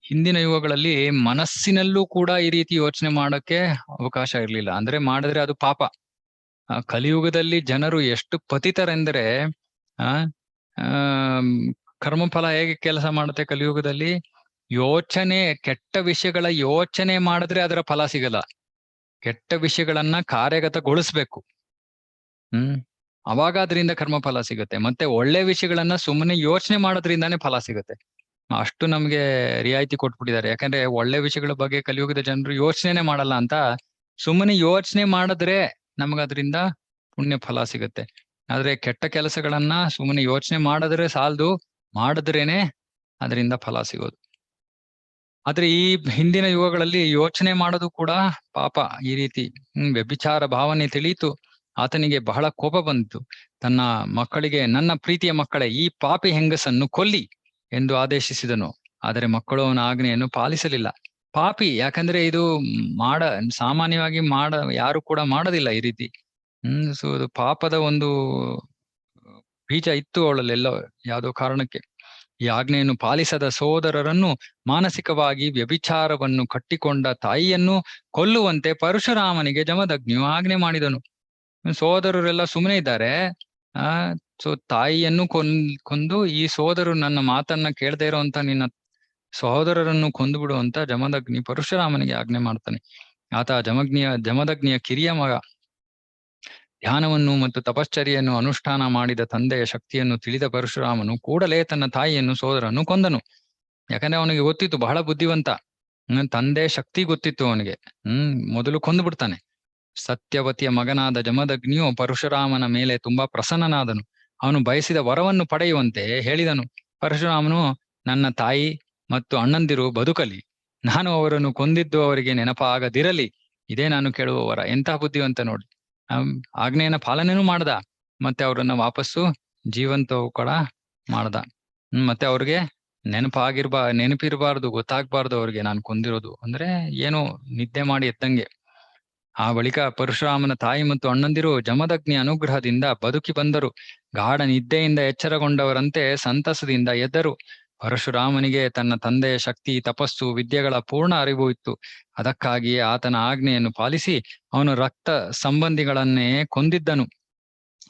ಹಿಂದಿನ ಯುಗಗಳಲ್ಲಿ ಮನಸ್ಸಿನಲ್ಲೂ ಕೂಡ ಈ ರೀತಿ ಯೋಚನೆ ಮಾಡಕ್ಕೆ ಅವಕಾಶ ಇರ್ಲಿಲ್ಲ. ಅಂದ್ರೆ ಮಾಡಿದ್ರೆ ಅದು ಪಾಪ. ಕಲಿಯುಗದಲ್ಲಿ ಜನರು ಎಷ್ಟು ಪತಿತರೆಂದರೆ ಆ ಕರ್ಮಫಲ ಹೇಗೆ ಕೆಲಸ ಮಾಡುತ್ತೆ ಕಲಿಯುಗದಲ್ಲಿ? ಯೋಚನೆ, ಕೆಟ್ಟ ವಿಷಯಗಳ ಯೋಚನೆ ಮಾಡಿದ್ರೆ ಅದರ ಫಲ ಸಿಗಲ್ಲ. ಕೆಟ್ಟ ವಿಷಯಗಳನ್ನ ಕಾರ್ಯಗತಗೊಳಿಸ್ಬೇಕು. ಅವಾಗ ಅದರಿಂದ ಕರ್ಮಫಲ ಸಿಗುತ್ತೆ. ಮತ್ತೆ ಒಳ್ಳೆ ವಿಷಯಗಳನ್ನ ಸುಮ್ಮನೆ ಯೋಚನೆ ಮಾಡೋದ್ರಿಂದಾನೇ ಫಲ ಸಿಗುತ್ತೆ. ಅಷ್ಟು ನಮ್ಗೆ ರಿಯಾಯಿತಿ ಕೊಟ್ಬಿಟ್ಟಿದ್ದಾರೆ. ಯಾಕಂದ್ರೆ ಒಳ್ಳೆ ವಿಷಯಗಳ ಬಗ್ಗೆ ಕಲಿಯುಗದ ಜನರು ಯೋಚನೆ ಮಾಡಲ್ಲ ಅಂತ. ಸುಮ್ಮನೆ ಯೋಚನೆ ಮಾಡಿದ್ರೆ ನಮಗದ್ರಿಂದ ಪುಣ್ಯ ಫಲ ಸಿಗುತ್ತೆ. ಆದ್ರೆ ಕೆಟ್ಟ ಕೆಲಸಗಳನ್ನ ಸುಮ್ಮನೆ ಯೋಚನೆ ಮಾಡಿದ್ರೆ ಸಾಲದು, ಮಾಡಿದ್ರೇನೆ ಅದರಿಂದ ಫಲ ಸಿಗೋದು. ಆದ್ರೆ ಈ ಹಿಂದಿನ ಯುಗಗಳಲ್ಲಿ ಯೋಚನೆ ಮಾಡೋದು ಕೂಡ ಪಾಪ. ಈ ರೀತಿ ವ್ಯಭಿಚಾರ ಭಾವನೆ ತಿಳಿಯಿತು. ಆತನಿಗೆ ಬಹಳ ಕೋಪ ಬಂತು. ತನ್ನ ಮಕ್ಕಳಿಗೆ, ನನ್ನ ಪ್ರೀತಿಯ ಮಕ್ಕಳೇ, ಈ ಪಾಪಿ ಹೆಂಗಸನ್ನು ಕೊಲ್ಲಿ ಎಂದು ಆದೇಶಿಸಿದನು. ಆದರೆ ಮಕ್ಕಳು ಅವನ ಆಜ್ಞೆಯನ್ನು ಪಾಲಿಸಲಿಲ್ಲ. ಪಾಪಿ ಯಾಕಂದ್ರೆ ಇದು ಸಾಮಾನ್ಯವಾಗಿ ಯಾರು ಕೂಡ ಮಾಡೋದಿಲ್ಲ ಈ ರೀತಿ. ಸೊ ಅದು ಪಾಪದ ಒಂದು ಬೀಜ ಇತ್ತು ಅವಳಲ್ಲೆಲ್ಲೋ ಯಾವುದೋ ಕಾರಣಕ್ಕೆ. ಈ ಆಜ್ಞೆಯನ್ನು ಪಾಲಿಸದ ಸೋದರರನ್ನು, ಮಾನಸಿಕವಾಗಿ ವ್ಯಭಿಚಾರವನ್ನು ಕಟ್ಟಿಕೊಂಡ ತಾಯಿಯನ್ನು ಕೊಲ್ಲುವಂತೆ ಪರಶುರಾಮನಿಗೆ ಜಮದಗ್ನಿಯು ಆಜ್ಞೆ ಮಾಡಿದನು. ಸೋದರರೆಲ್ಲ ಸುಮ್ಮನೆ ಇದ್ದಾರೆ. ಸೊ ತಾಯಿಯನ್ನು ಕೊಂದು ಈ ಸೋದರು ನನ್ನ ಮಾತನ್ನ ಕೇಳದೇ ಇರೋಂತ ನಿನ್ನ ಸಹೋದರರನ್ನು ಕೊಂದು ಬಿಡುವಂತ ಜಮದಗ್ನಿ ಪರಶುರಾಮನಿಗೆ ಆಜ್ಞೆ ಮಾಡ್ತಾನೆ. ಆತ ಜಮದಗ್ನಿಯ ಕಿರಿಯ ಮಗ. ಧ್ಯಾನವನ್ನು ಮತ್ತು ತಪಶ್ಚರ್ಯನ್ನು ಅನುಷ್ಠಾನ ಮಾಡಿದ ತಂದೆಯ ಶಕ್ತಿಯನ್ನು ತಿಳಿದ ಪರಶುರಾಮನು ಕೂಡಲೇ ತನ್ನ ತಾಯಿಯನ್ನು, ಸೋದರನ್ನು ಕೊಂದನು. ಯಾಕಂದ್ರೆ ಅವನಿಗೆ ಗೊತ್ತಿತ್ತು, ಬಹಳ ಬುದ್ಧಿವಂತ. ತಂದೆ ಶಕ್ತಿ ಗೊತ್ತಿತ್ತು ಅವನಿಗೆ. ಮೊದಲು ಕೊಂದು ಬಿಡ್ತಾನೆ. ಸತ್ಯವತಿಯ ಮಗನಾದ ಜಮದಗ್ನಿಯು ಪರಶುರಾಮನ ಮೇಲೆ ತುಂಬಾ ಪ್ರಸನ್ನನಾದನು. ಅವನು ಬಯಸಿದ ವರವನ್ನು ಪಡೆಯುವಂತೆ ಹೇಳಿದನು. ಪರಶುರಾಮನು, ನನ್ನ ತಾಯಿ ಮತ್ತು ಅಣ್ಣಂದಿರು ಬದುಕಲಿ, ನಾನು ಅವರನ್ನು ಕೊಂದಿದ್ದು ಅವರಿಗೆ ನೆನಪಾಗದಿರಲಿ, ಇದೇ ನಾನು ಕೇಳುವ ವರ. ಎಂತಹ ಬುದ್ಧಿವಂತ ನೋಡಿ. ಆಜ್ಞೆಯನ್ನ ಪಾಲನೆನೂ ಮಾಡ್ದ, ಮತ್ತೆ ಅವರನ್ನ ವಾಪಸ್ಸು ಜೀವಂತವು ಕೂಡ ಮಾಡ್ದ. ಮತ್ತೆ ಅವ್ರಿಗೆ ನೆನಪಿರಬಾರ್ದು, ಗೊತ್ತಾಗ್ಬಾರ್ದು ಅವ್ರಿಗೆ ನಾನು ಕೊಂದಿರೋದು. ಅಂದ್ರೆ ಏನೋ ನಿದ್ದೆ ಮಾಡಿ ಎದ್ದಂಗೆ. ಆ ಬಳಿಕ ಪರಶುರಾಮನ ತಾಯಿ ಮತ್ತು ಅಣ್ಣಂದಿರು ಜಮದಗ್ನಿ ಅನುಗ್ರಹದಿಂದ ಬದುಕಿ ಬಂದರು. ಗಾಢ ನಿದ್ದೆಯಿಂದ ಎಚ್ಚರಗೊಂಡವರಂತೆ ಸಂತಸದಿಂದ ಎದ್ದರು. ಪರಶುರಾಮನಿಗೆ ತನ್ನ ತಂದೆಯ ಶಕ್ತಿ, ತಪಸ್ಸು, ವಿದ್ಯೆಗಳ ಪೂರ್ಣ ಅರಿವು ಇತ್ತು. ಅದಕ್ಕಾಗಿಯೇ ಆತನ ಆಜ್ಞೆಯನ್ನು ಪಾಲಿಸಿ ಅವನು ರಕ್ತ ಸಂಬಂಧಿಗಳನ್ನೇ ಕೊಂದಿದ್ದನು.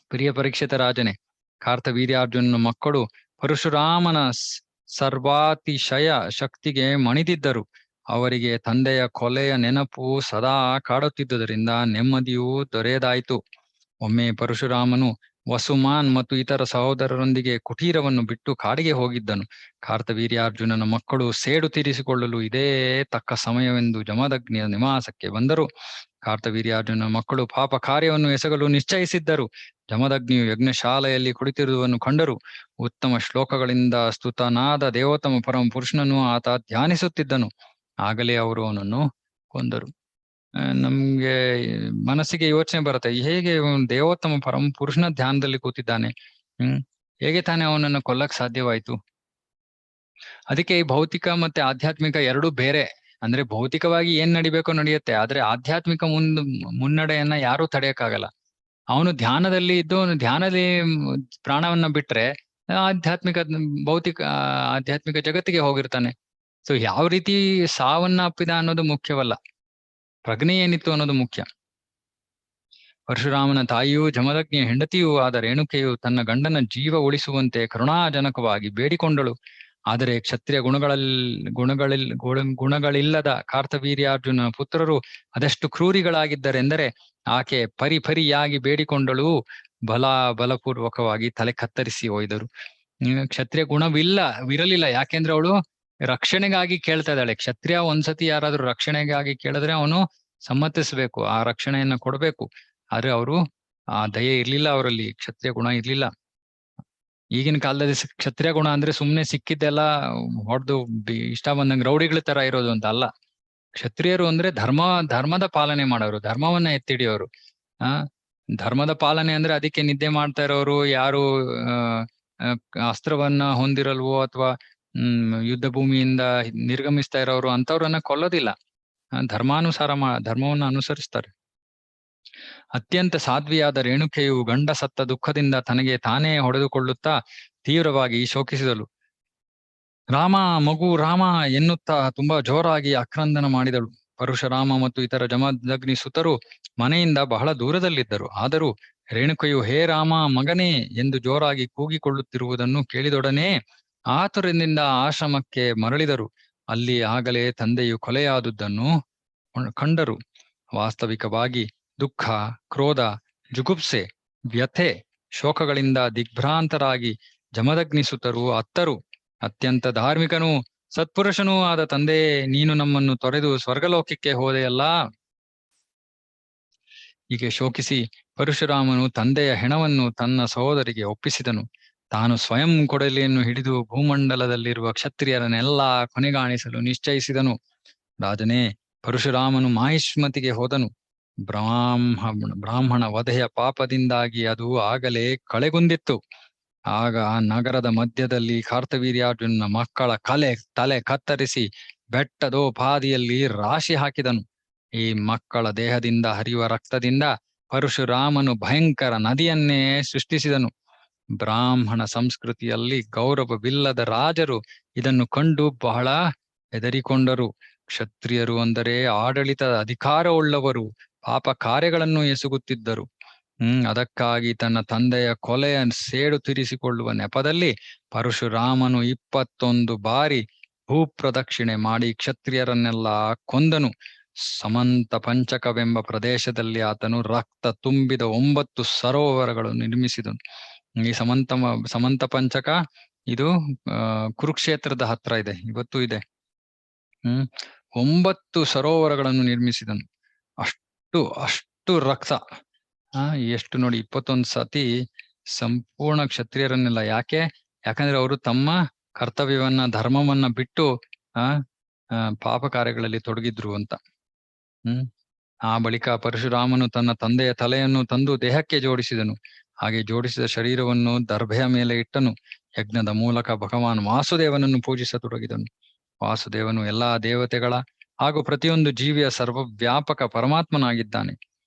ಪ್ರಿಯ ಪರೀಕ್ಷಿತ ರಾಜನೇ, ಕಾರ್ತವೀರ್ಯಾರ್ಜುನನ ಮಕ್ಕಳು ಪರಶುರಾಮನ ಸರ್ವಾತಿಶಯ ಶಕ್ತಿಗೆ ಮಣಿದಿದ್ದರು. ಅವರಿಗೆ ತಂದೆಯ ಕೊಲೆಯ ನೆನಪು ಸದಾ ಕಾಡುತ್ತಿದ್ದುದರಿಂದ ನೆಮ್ಮದಿಯೂ ದೊರೆಯದಾಯಿತು. ಒಮ್ಮೆ ಪರಶುರಾಮನು ವಸುಮಾನ್ ಮತ್ತು ಇತರ ಸಹೋದರರೊಂದಿಗೆ ಕುಟೀರವನ್ನು ಬಿಟ್ಟು ಕಾಡಿಗೆ ಹೋಗಿದ್ದನು. ಕಾರ್ತವೀರ್ಯಾರ್ಜುನನ ಮಕ್ಕಳು ಸೇಡು ತೀರಿಸಿಕೊಳ್ಳಲು ಇದೇ ತಕ್ಕ ಸಮಯವೆಂದು ಜಮದಗ್ನಿಯ ನಿವಾಸಕ್ಕೆ ಬಂದರು. ಕಾರ್ತವೀರ್ಯಾರ್ಜುನನ ಮಕ್ಕಳು ಪಾಪ ಕಾರ್ಯವನ್ನು ಎಸಗಲು ನಿಶ್ಚಯಿಸಿದ್ದರು. ಜಮದಗ್ನಿಯು ಯಜ್ಞಶಾಲೆಯಲ್ಲಿ ಕುಳಿತಿರುವುದನ್ನು ಕಂಡರು. ಉತ್ತಮ ಶ್ಲೋಕಗಳಿಂದ ಸ್ತುತನಾದ ದೇವೋತ್ತಮ ಪರಮ ಪುರುಷನನ್ನು ಆತ ಧ್ಯಾನಿಸುತ್ತಿದ್ದನು. ಆಗಲೇ ಅವರು ಅವನನ್ನು ಕೊಂದರು. ನಮ್ಗೆ ಮನಸ್ಸಿಗೆ ಯೋಚನೆ ಬರುತ್ತೆ, ಹೇಗೆ ದೇವೋತ್ತಮ ಪರಮ ಪುರುಷನ ಧ್ಯಾನದಲ್ಲಿ ಕೂತಿದ್ದಾನೆ, ಹೇಗೆ ತಾನೇ ಅವನನ್ನು ಕೊಲ್ಲಕ್ ಸಾಧ್ಯವಾಯ್ತು? ಅದಕ್ಕೆ ಈ ಭೌತಿಕ ಮತ್ತೆ ಆಧ್ಯಾತ್ಮಿಕ ಎರಡೂ ಬೇರೆ. ಅಂದ್ರೆ ಭೌತಿಕವಾಗಿ ಏನ್ ನಡಿಬೇಕೋ ನಡೆಯುತ್ತೆ, ಆದ್ರೆ ಆಧ್ಯಾತ್ಮಿಕ ಮುನ್ನಡೆಯನ್ನ ಯಾರೂ ತಡೆಯಕ್ಕಾಗಲ್ಲ. ಅವನು ಧ್ಯಾನದಲ್ಲಿ ಇದ್ದು, ಧ್ಯಾನದಲ್ಲಿ ಪ್ರಾಣವನ್ನ ಬಿಟ್ರೆ ಆಧ್ಯಾತ್ಮಿಕ ಜಗತ್ತಿಗೆ ಹೋಗಿರ್ತಾನೆ. ಸೊ ಯಾವ ರೀತಿ ಸಾವನ್ನ ಅಪ್ಪಿದ ಅನ್ನೋದು ಮುಖ್ಯವಲ್ಲ, ಪ್ರಜ್ಞೆ ಏನಿತ್ತು ಅನ್ನೋದು ಮುಖ್ಯ. ಪರಶುರಾಮನ ತಾಯಿಯೂ ಜಮದಗ್ನಿಯ ಹೆಂಡತಿಯೂ ಆದ ರೇಣುಕೆಯು ತನ್ನ ಗಂಡನ ಜೀವ ಉಳಿಸುವಂತೆ ಕರುಣಾಜನಕವಾಗಿ ಬೇಡಿಕೊಂಡಳು. ಆದರೆ ಕ್ಷತ್ರಿಯ ಗುಣಗಳಿಲ್ಲದ ಕಾರ್ತವೀರ್ಯಾರ್ಜುನ ಪುತ್ರರು ಅದೆಷ್ಟು ಕ್ರೂರಿಗಳಾಗಿದ್ದರೆಂದರೆ ಆಕೆ ಪರಿಯಾಗಿ ಬೇಡಿಕೊಂಡಳು, ಬಲಪೂರ್ವಕವಾಗಿ ತಲೆ ಕತ್ತರಿಸಿ ಒಯ್ದರು. ಕ್ಷತ್ರಿಯ ವಿರಲಿಲ್ಲ, ಯಾಕೆಂದ್ರೆ ಅವಳು ರಕ್ಷಣೆಗಾಗಿ ಕೇಳ್ತಾ ಇದ್ದಾಳೆ. ಕ್ಷತ್ರಿಯ ಒಂದ್ಸತಿ ಯಾರಾದ್ರೂ ರಕ್ಷಣೆಗಾಗಿ ಕೇಳಿದ್ರೆ ಅವನು ಸಮ್ಮತಿಸ್ಬೇಕು, ಆ ರಕ್ಷಣೆಯನ್ನ ಕೊಡ್ಬೇಕು. ಆದ್ರೆ ಅವರು ಆ ದಯೆ ಇರ್ಲಿಲ್ಲ, ಅವರಲ್ಲಿ ಕ್ಷತ್ರಿಯ ಗುಣ ಇರ್ಲಿಲ್ಲ. ಈಗಿನ ಕಾಲದಲ್ಲಿ ಕ್ಷತ್ರಿಯ ಗುಣ ಅಂದ್ರೆ ಸುಮ್ನೆ ಸಿಕ್ಕಿದ್ದೆಲ್ಲ ಹೊಡೆದು ಇಷ್ಟ ಬಂದಂಗೆ ರೌಡಿಗಳ ತರ ಇರೋದು ಅಂತ ಅಲ್ಲ. ಕ್ಷತ್ರಿಯರು ಅಂದ್ರೆ ಧರ್ಮದ ಪಾಲನೆ ಮಾಡೋರು, ಧರ್ಮವನ್ನ ಎತ್ತಿಡಿಯೋರು. ಧರ್ಮದ ಪಾಲನೆ ಅಂದ್ರೆ ಅದಕ್ಕೆ ನಿದ್ದೆ ಮಾಡ್ತಾ ಇರೋರು, ಯಾರು ಅಸ್ತ್ರವನ್ನ ಹೊಂದಿರಲ್ವೋ ಅಥವಾ ಯುದ್ಧ ಭೂಮಿಯಿಂದ ನಿರ್ಗಮಿಸ್ತಾ ಇರೋರು ಅಂತವ್ರನ್ನ ಕೊಲ್ಲೋದಿಲ್ಲ. ಧರ್ಮವನ್ನ ಅನುಸರಿಸ್ತಾರೆ. ಅತ್ಯಂತ ಸಾಧ್ವಿಯಾದ ರೇಣುಕೆಯು ಗಂಡ ಸತ್ತ ದುಃಖದಿಂದ ತನಗೆ ತಾನೇ ಹೊಡೆದುಕೊಳ್ಳುತ್ತಾ ತೀವ್ರವಾಗಿ ಶೋಕಿಸಿದಳು. ರಾಮ ರಾಮ ಎನ್ನುತ್ತಾ ತುಂಬಾ ಜೋರಾಗಿ ಆಕ್ರಂದನ ಮಾಡಿದಳು. ಪರಶುರಾಮ ಮತ್ತು ಇತರ ಜಮದಗ್ನಿ ಸುತರು ಮನೆಯಿಂದ ಬಹಳ ದೂರದಲ್ಲಿದ್ದರು. ಆದರೂ ರೇಣುಕೆಯು ಹೇ ರಾಮ ಮಗನೇ ಎಂದು ಜೋರಾಗಿ ಕೂಗಿಕೊಳ್ಳುತ್ತಿರುವುದನ್ನು ಕೇಳಿದೊಡನೆ ಆತುರದಿಂದ ಆಶ್ರಮಕ್ಕೆ ಮರಳಿದರು. ಅಲ್ಲಿ ಆಗಲೇ ತಂದೆಯು ಕೊಲೆಯಾದುದನ್ನು ಕಂಡರು. ವಾಸ್ತವಿಕವಾಗಿ ದುಃಖ, ಕ್ರೋಧ, ಜುಗುಪ್ಸೆ, ವ್ಯಥೆ, ಶೋಕಗಳಿಂದ ದಿಗ್ಭ್ರಾಂತರಾಗಿ ಜಮದಗ್ನಿಸುತರು ಅತ್ತರು. ಅತ್ಯಂತ ಧಾರ್ಮಿಕನೂ ಸತ್ಪುರುಷನೂ ಆದ ತಂದೆ, ನೀನು ನಮ್ಮನ್ನು ತೊರೆದು ಸ್ವರ್ಗಲೋಕಕ್ಕೆ ಹೋದೆಯಲ್ಲ. ಹೀಗೆ ಶೋಕಿಸಿ ಪರಶುರಾಮನು ತಂದೆಯ ಹೆಣವನ್ನು ತನ್ನ ಸಹೋದರಿಗೆ ಒಪ್ಪಿಸಿದನು. ತಾನು ಸ್ವಯಂ ಕೊಡಲಿಯನ್ನು ಹಿಡಿದು ಭೂಮಂಡಲದಲ್ಲಿರುವ ಕ್ಷತ್ರಿಯರನ್ನೆಲ್ಲ ಕೊನೆಗಾಣಿಸಲು ನಿಶ್ಚಯಿಸಿದನು. ರಾಜನೇ, ಪರಶುರಾಮನು ಮಾಹಿಷ್ಮತಿಗೆ ಹೋದನು. ಬ್ರಾಹ್ಮಣ ವಧೆಯ ಪಾಪದಿಂದಾಗಿ ಅದು ಆಗಲೇ ಕಳೆಗುಂದಿತ್ತು. ಆಗ ಆ ನಗರದ ಮಧ್ಯದಲ್ಲಿ ಕಾರ್ತವೀರ್ಯಾರ್ಜುನ ಮಕ್ಕಳ ತಲೆ ಕತ್ತರಿಸಿ ಬೆಟ್ಟದೋಪಾದಿಯಲ್ಲಿ ರಾಶಿ ಹಾಕಿದನು. ಈ ಮಕ್ಕಳ ದೇಹದಿಂದ ಹರಿಯುವ ರಕ್ತದಿಂದ ಪರಶುರಾಮನು ಭಯಂಕರ ನದಿಯನ್ನೇ ಸೃಷ್ಟಿಸಿದನು. ಬ್ರಾಹ್ಮಣ ಸಂಸ್ಕೃತಿಯಲ್ಲಿ ಗೌರವವಿಲ್ಲದ ರಾಜರು ಇದನ್ನು ಕಂಡು ಬಹಳ ಹೆದರಿಕೊಂಡರು. ಕ್ಷತ್ರಿಯರು ಅಂದರೆ ಆಡಳಿತದ ಅಧಿಕಾರವುಳ್ಳವರು ಪಾಪ ಕಾರ್ಯಗಳನ್ನು ಎಸಗುತ್ತಿದ್ದರು. ಅದಕ್ಕಾಗಿ ತನ್ನ ತಂದೆಯ ಕೊಲೆಯ ಸೇಡು ತೀರಿಸಿಕೊಳ್ಳುವ ನೆಪದಲ್ಲಿ ಪರಶುರಾಮನು 21 ಬಾರಿ ಭೂಪ್ರದಕ್ಷಿಣೆ ಮಾಡಿ ಕ್ಷತ್ರಿಯರನ್ನೆಲ್ಲ ಕೊಂದನು. ಸಮಂತ ಪಂಚಕವೆಂಬ ಪ್ರದೇಶದಲ್ಲಿ ಆತನು ರಕ್ತ ತುಂಬಿದ 9 ಸರೋವರಗಳನ್ನು ನಿರ್ಮಿಸಿದನು. ಈ ಸಮಂತ ಪಂಚಕ ಇದು ಕುರುಕ್ಷೇತ್ರದ ಹತ್ರ ಇದೆ, ಇವತ್ತು ಇದೆ. 9 ಸರೋವರಗಳನ್ನು ನಿರ್ಮಿಸಿದನು. ಅಷ್ಟು ರಕ್ತ ಎಷ್ಟು ನೋಡಿ, 21 ಸತಿ ಸಂಪೂರ್ಣ ಕ್ಷತ್ರಿಯರನ್ನೆಲ್ಲ. ಯಾಕಂದ್ರೆ ಅವರು ತಮ್ಮ ಕರ್ತವ್ಯವನ್ನ ಧರ್ಮವನ್ನ ಬಿಟ್ಟು ಪಾಪ ಕಾರ್ಯಗಳಲ್ಲಿ ತೊಡಗಿದ್ರು ಅಂತ. ಆ ಬಳಿಕ ಪರಶುರಾಮನು ತನ್ನ ತಂದೆಯ ತಲೆಯನ್ನು ತಂದು ದೇಹಕ್ಕೆ ಜೋಡಿಸಿದನು. ಹಾಗೆ ಜೋಡಿಸಿದ ಶರೀರವನ್ನು ದರ್ಭೆಯ ಮೇಲೆ ಇಟ್ಟನು. ಯಜ್ಞದ ಮೂಲಕ ಭಗವಾನ್ ವಾಸುದೇವನನ್ನು ಪೂಜಿಸತೊಡಗಿದನು. ವಾಸುದೇವನು ಎಲ್ಲಾ ದೇವತೆಗಳ ಹಾಗೂ ಪ್ರತಿಯೊಂದು ಜೀವಿಯ ಸರ್ವವ್ಯಾಪಕ ಪರಮಾತ್ಮನಾಗಿದ್ದಾನೆ.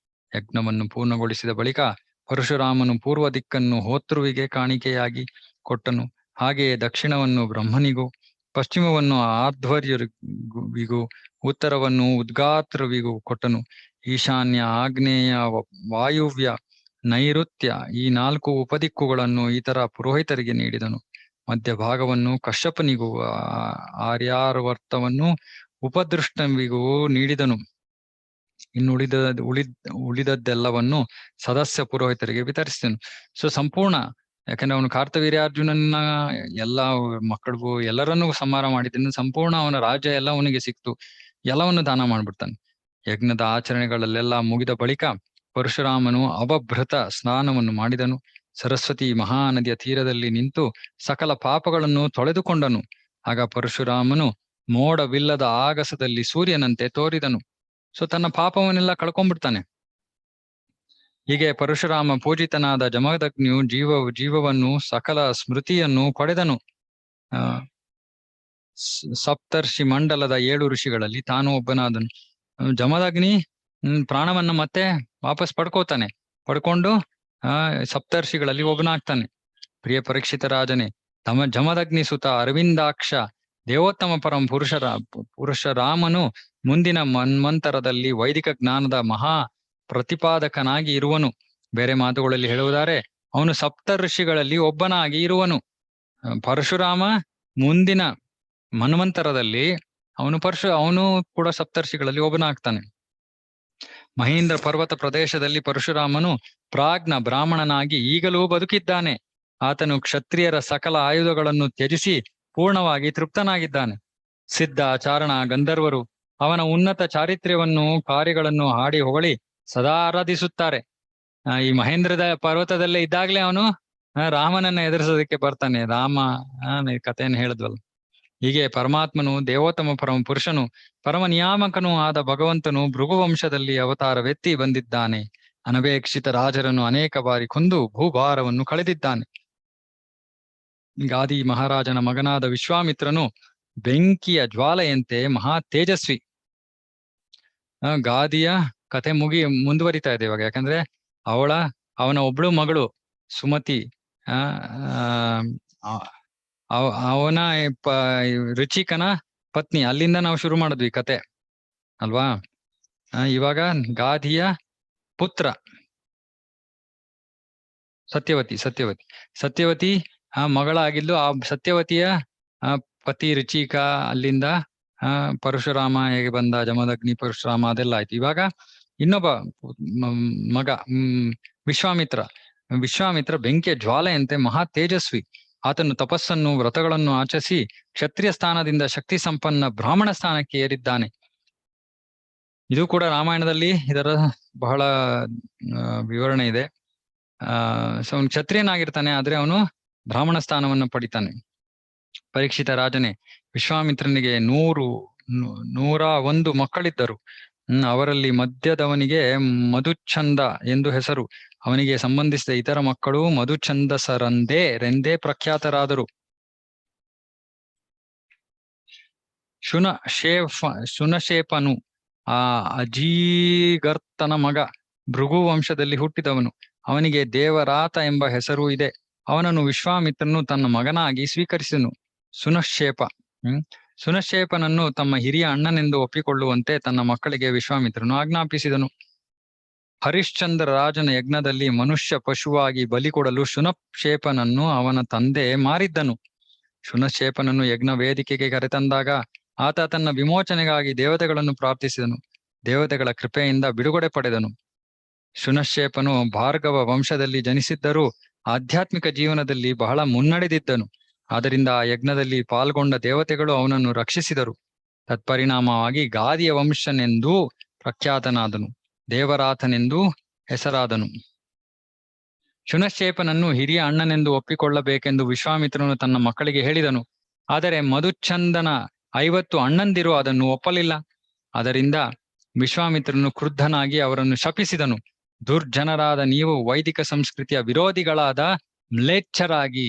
ಯಜ್ಞವನ್ನು ಪೂರ್ಣಗೊಳಿಸಿದ ಬಳಿಕ ಪರಶುರಾಮನು ಪೂರ್ವ ದಿಕ್ಕನ್ನು ಹೋತೃವಿಗೆ ಕಾಣಿಕೆಯಾಗಿ ಕೊಟ್ಟನು. ಹಾಗೆಯೇ ದಕ್ಷಿಣವನ್ನು ಬ್ರಹ್ಮನಿಗೂ, ಪಶ್ಚಿಮವನ್ನು ಆಧ್ವರ್ಯವಿಗೂ, ಉತ್ತರವನ್ನು ಉದ್ಗಾತ್ರವಿಗೂ ಕೊಟ್ಟನು. ಈಶಾನ್ಯ, ಆಗ್ನೇಯ, ವಾಯುವ್ಯ, ನೈಋತ್ಯ ಈ 4 ಉಪದಿಕ್ಕುಗಳನ್ನು ಇತರ ಪುರೋಹಿತರಿಗೆ ನೀಡಿದನು. ಮಧ್ಯಭಾಗವನ್ನು ಕಶ್ಯಪನಿಗೂ, ಆರ್ಯಾವರ್ತವನ್ನು ಉಪದೃಷ್ಟವಿಗೂ ನೀಡಿದನು. ಇನ್ನು ಉಳಿದದ್ದೆಲ್ಲವನ್ನು ಸದಸ್ಯ ಪುರೋಹಿತರಿಗೆ ವಿತರಿಸಿದನು. ಸಂಪೂರ್ಣ, ಯಾಕಂದ್ರೆ ಅವನು ಕಾರ್ತವೀರ್ಯಾರ್ಜುನನ ಎಲ್ಲಾ ಮಕ್ಕಳಿಗೂ ಎಲ್ಲರನ್ನೂ ಸಂಹಾರ ಮಾಡಿದ್ದನ್ನು ಸಂಪೂರ್ಣ ಅವನ ರಾಜ್ಯ ಎಲ್ಲ ಅವನಿಗೆ ಸಿಕ್ತು. ಎಲ್ಲವನ್ನು ದಾನ ಮಾಡ್ಬಿಡ್ತಾನೆ. ಯಜ್ಞದ ಆಚರಣೆಗಳಲ್ಲೆಲ್ಲ ಮುಗಿದ ಬಳಿಕ ಪರಶುರಾಮನು ಅವಭೃತ ಸ್ನಾನವನ್ನು ಮಾಡಿದನು. ಸರಸ್ವತಿ ಮಹಾನದಿಯ ತೀರದಲ್ಲಿ ನಿಂತು ಸಕಲ ಪಾಪಗಳನ್ನು ತೊಳೆದುಕೊಂಡನು. ಆಗ ಪರಶುರಾಮನು ಮೋಡವಿಲ್ಲದ ಆಗಸದಲ್ಲಿ ಸೂರ್ಯನಂತೆ ತೋರಿದನು. ತನ್ನ ಪಾಪವನ್ನೆಲ್ಲ ಕಳ್ಕೊಂಡ್ಬಿಡ್ತಾನೆ. ಹೀಗೆ ಪರಶುರಾಮ ಪೂಜಿತನಾದ ಜಮದಗ್ನಿಯು ಜೀವವನ್ನು ಸಕಲ ಸ್ಮೃತಿಯನ್ನು ಪಡೆದನು. ಸಪ್ತರ್ಷಿ ಮಂಡಲದ 7 ಋಷಿಗಳಲ್ಲಿ ತಾನು ಒಬ್ಬನಾದನು. ಜಮದಗ್ನಿ ಪ್ರಾಣವನ್ನ ಮತ್ತೆ ವಾಪಸ್ ಪಡ್ಕೊಂಡು ಸಪ್ತರ್ಷಿಗಳಲ್ಲಿ ಒಬ್ಬನಾಗ್ತಾನೆ. ಪ್ರಿಯ ಪರೀಕ್ಷಿತ ರಾಜನೇ, ಜಮದಗ್ನಿ ಸುತ ಅರವಿಂದಾಕ್ಷ ದೇವೋತ್ತಮ ಪರಂ ಪುರುಷರಾಮನು ಮುಂದಿನ ಮನ್ವಂತರದಲ್ಲಿ ವೈದಿಕ ಜ್ಞಾನದ ಮಹಾ ಪ್ರತಿಪಾದಕನಾಗಿ ಇರುವನು. ಬೇರೆ ಮಾತುಗಳಲ್ಲಿ ಹೇಳುವುದಾರೆ, ಅವನು ಸಪ್ತ ಋಷಿಗಳಲ್ಲಿ ಒಬ್ಬನಾಗಿ ಇರುವನು. ಪರಶುರಾಮ ಮುಂದಿನ ಮನ್ವಂತರದಲ್ಲಿ ಅವನು ಕೂಡ ಸಪ್ತರ್ಷಿಗಳಲ್ಲಿ ಒಬ್ಬನಾಗ್ತಾನೆ. ಮಹೇಂದ್ರ ಪರ್ವತ ಪ್ರದೇಶದಲ್ಲಿ ಪರಶುರಾಮನು ಪ್ರಾಜ್ಞ ಬ್ರಾಹ್ಮಣನಾಗಿ ಈಗಲೂ ಬದುಕಿದ್ದಾನೆ. ಆತನು ಕ್ಷತ್ರಿಯರ ಸಕಲ ಆಯುಧಗಳನ್ನು ತ್ಯಜಿಸಿ ಪೂರ್ಣವಾಗಿ ತೃಪ್ತನಾಗಿದ್ದಾನೆ. ಸಿದ್ಧ, ಚಾರಣ, ಗಂಧರ್ವರು ಅವನ ಉನ್ನತ ಚಾರಿತ್ರ್ಯವನ್ನು, ಕಾರ್ಯಗಳನ್ನು ಹಾಡಿ ಹೊಗಳಿ ಸದಾ ಆರಾಧಿಸುತ್ತಾರೆ. ಈ ಮಹೇಂದ್ರದ ಪರ್ವತದಲ್ಲೇ ಇದ್ದಾಗ್ಲೇ ಅವನು ರಾಮನನ್ನ ಎದುರಿಸೋದಕ್ಕೆ ಬರ್ತಾನೆ. ರಾಮ ಕಥೆಯನ್ನು ಹೇಳಿದ್ವಲ್ಲ. ಹೀಗೆ ಪರಮಾತ್ಮನು, ದೇವೋತ್ತಮ ಪರಮ ಪುರುಷನು, ಪರಮ ನಿಯಾಮಕನೂ ಆದ ಭಗವಂತನು ಭೃಗುವಂಶದಲ್ಲಿ ಅವತಾರವೆತ್ತಿ ಬಂದಿದ್ದಾನೆ. ಅನಪೇಕ್ಷಿತ ರಾಜರನ್ನು ಅನೇಕ ಬಾರಿ ಕೊಂದು ಭೂಭಾರವನ್ನು ಕಳೆದಿದ್ದಾನೆ. ಗಾದಿ ಮಹಾರಾಜನ ಮಗನಾದ ವಿಶ್ವಾಮಿತ್ರನು ಬೆಂಕಿಯ ಜ್ವಾಲೆಯಂತೆ ಮಹಾ ತೇಜಸ್ವಿ. ಗಾದಿಯ ಕಥೆ ಮುಂದುವರಿತಾ ಇದೆ ಇವಾಗ. ಯಾಕಂದ್ರೆ ಅವನ ಒಬ್ಳು ಮಗಳು ಸುಮತಿ, ಅವನ ರುಚಿಕನ ಪತ್ನಿ. ಅಲ್ಲಿಂದ ನಾವು ಶುರು ಮಾಡಿದ್ವಿ ಕತೆ ಅಲ್ವಾ. ಇವಾಗ ಗಾದಿಯ ಪುತ್ರ ಸತ್ಯವತಿ ಮಗಳಾಗಿದ್ದು, ಆ ಸತ್ಯವತಿಯ ಪತಿ ರುಚಿಕ, ಅಲ್ಲಿಂದ ಪರಶುರಾಮ ಹೇಗೆ ಬಂದ, ಜಮದಗ್ನಿ ಪರಶುರಾಮ, ಅದೆಲ್ಲ ಆಯ್ತು. ಇವಾಗ ಇನ್ನೊಬ್ಬ ಮಗ ವಿಶ್ವಾಮಿತ್ರ ಬೆಂಕಿಯ ಜ್ವಾಲೆಯಂತೆ ಮಹಾ ತೇಜಸ್ವಿ. ಆತನು ತಪಸ್ಸನ್ನು, ವ್ರತಗಳನ್ನು ಆಚರಿಸಿ ಕ್ಷತ್ರಿಯ ಸ್ಥಾನದಿಂದ ಶಕ್ತಿ ಸಂಪನ್ನ ಬ್ರಾಹ್ಮಣ ಸ್ಥಾನಕ್ಕೆ ಏರಿದ್ದಾನೆ. ಇದು ಕೂಡ ರಾಮಾಯಣದಲ್ಲಿ ಇದರ ಬಹಳ ವಿವರಣೆ ಇದೆ. ಸೊ ಅವನು ಕ್ಷತ್ರಿಯನಾಗಿರ್ತಾನೆ, ಆದ್ರೆ ಅವನು ಬ್ರಾಹ್ಮಣ ಸ್ಥಾನವನ್ನು ಪಡಿತಾನೆ. ಪರೀಕ್ಷಿತ ರಾಜನೇ, ವಿಶ್ವಾಮಿತ್ರನಿಗೆ 101 ಮಕ್ಕಳಿದ್ದರು. ಅವರಲ್ಲಿ ಮಧ್ಯದವನಿಗೆ ಮಧುಚ್ಛಂದ ಎಂದು ಹೆಸರು. ಅವನಿಗೆ ಸಂಬಂಧಿಸಿದ ಇತರ ಮಕ್ಕಳು ಮಧುಚ್ಛಂದಸರೆಂದೇ ಪ್ರಖ್ಯಾತರಾದರು. ಶುನಶೇಪನು ಆ ಅಜೀಗರ್ತನ ಮಗ, ಭೃಗು ವಂಶದಲ್ಲಿ ಹುಟ್ಟಿದವನು. ಅವನಿಗೆ ದೇವರಾತ ಎಂಬ ಹೆಸರು ಇದೆ. ಅವನನ್ನು ವಿಶ್ವಾಮಿತ್ರನು ತನ್ನ ಮಗನಾಗಿ ಸ್ವೀಕರಿಸಿದನು. ಸುನಶೇಪನನ್ನು ತಮ್ಮ ಹಿರಿಯ ಅಣ್ಣನೆಂದು ಒಪ್ಪಿಕೊಳ್ಳುವಂತೆ ತನ್ನ ಮಕ್ಕಳಿಗೆ ವಿಶ್ವಾಮಿತ್ರನು ಆಜ್ಞಾಪಿಸಿದನು. ಹರಿಶ್ಚಂದ್ರ ರಾಜನ ಯಜ್ಞದಲ್ಲಿ ಮನುಷ್ಯ ಪಶುವಾಗಿ ಬಲಿ ಕೊಡಲು ಶುನಶೇಪನನ್ನು ಅವನ ತಂದೆ ಮಾರಿದ್ದನು. ಶುನಶೇಪನನ್ನು ಯಜ್ಞ ವೇದಿಕೆಗೆ ಕರೆತಂದಾಗ ಆತ ತನ್ನ ವಿಮೋಚನೆಗಾಗಿ ದೇವತೆಗಳನ್ನು ಪ್ರಾರ್ಥಿಸಿದನು. ದೇವತೆಗಳ ಕೃಪೆಯಿಂದ ಬಿಡುಗಡೆ ಪಡೆದನು. ಶುನಶೇಪನು ಭಾರ್ಗವ ವಂಶದಲ್ಲಿ ಜನಿಸಿದ್ದರೂ ಆಧ್ಯಾತ್ಮಿಕ ಜೀವನದಲ್ಲಿ ಬಹಳ ಮುನ್ನಡೆದಿದ್ದನು. ಆದ್ದರಿಂದ ಆ ಯಜ್ಞದಲ್ಲಿ ಪಾಲ್ಗೊಂಡ ದೇವತೆಗಳು ಅವನನ್ನು ರಕ್ಷಿಸಿದರು. ತತ್ಪರಿಣಾಮವಾಗಿ ಗಾದಿಯ ವಂಶನೆಂದೂ ಪ್ರಖ್ಯಾತನಾದನು, ದೇವರಾಥನೆಂದೂ ಹೆಸರಾದನು. ಶುನಶೇಪನನ್ನು ಹಿರಿಯ ಅಣ್ಣನೆಂದು ಒಪ್ಪಿಕೊಳ್ಳಬೇಕೆಂದು ವಿಶ್ವಾಮಿತ್ರನು ತನ್ನ ಮಕ್ಕಳಿಗೆ ಹೇಳಿದನು. ಆದರೆ ಮಧುಚ್ಛಂದನ 50 ಅಣ್ಣಂದಿರು ಅದನ್ನು ಒಪ್ಪಲಿಲ್ಲ. ಅದರಿಂದ ವಿಶ್ವಾಮಿತ್ರನು ಕ್ರುದ್ಧನಾಗಿ ಅವರನ್ನು ಶಪಿಸಿದನು. ದುರ್ಜನರಾದ ನೀವು ವೈದಿಕ ಸಂಸ್ಕೃತಿಯ ವಿರೋಧಿಗಳಾದ ಮ್ಲೇಚ್ಛರಾಗಿ.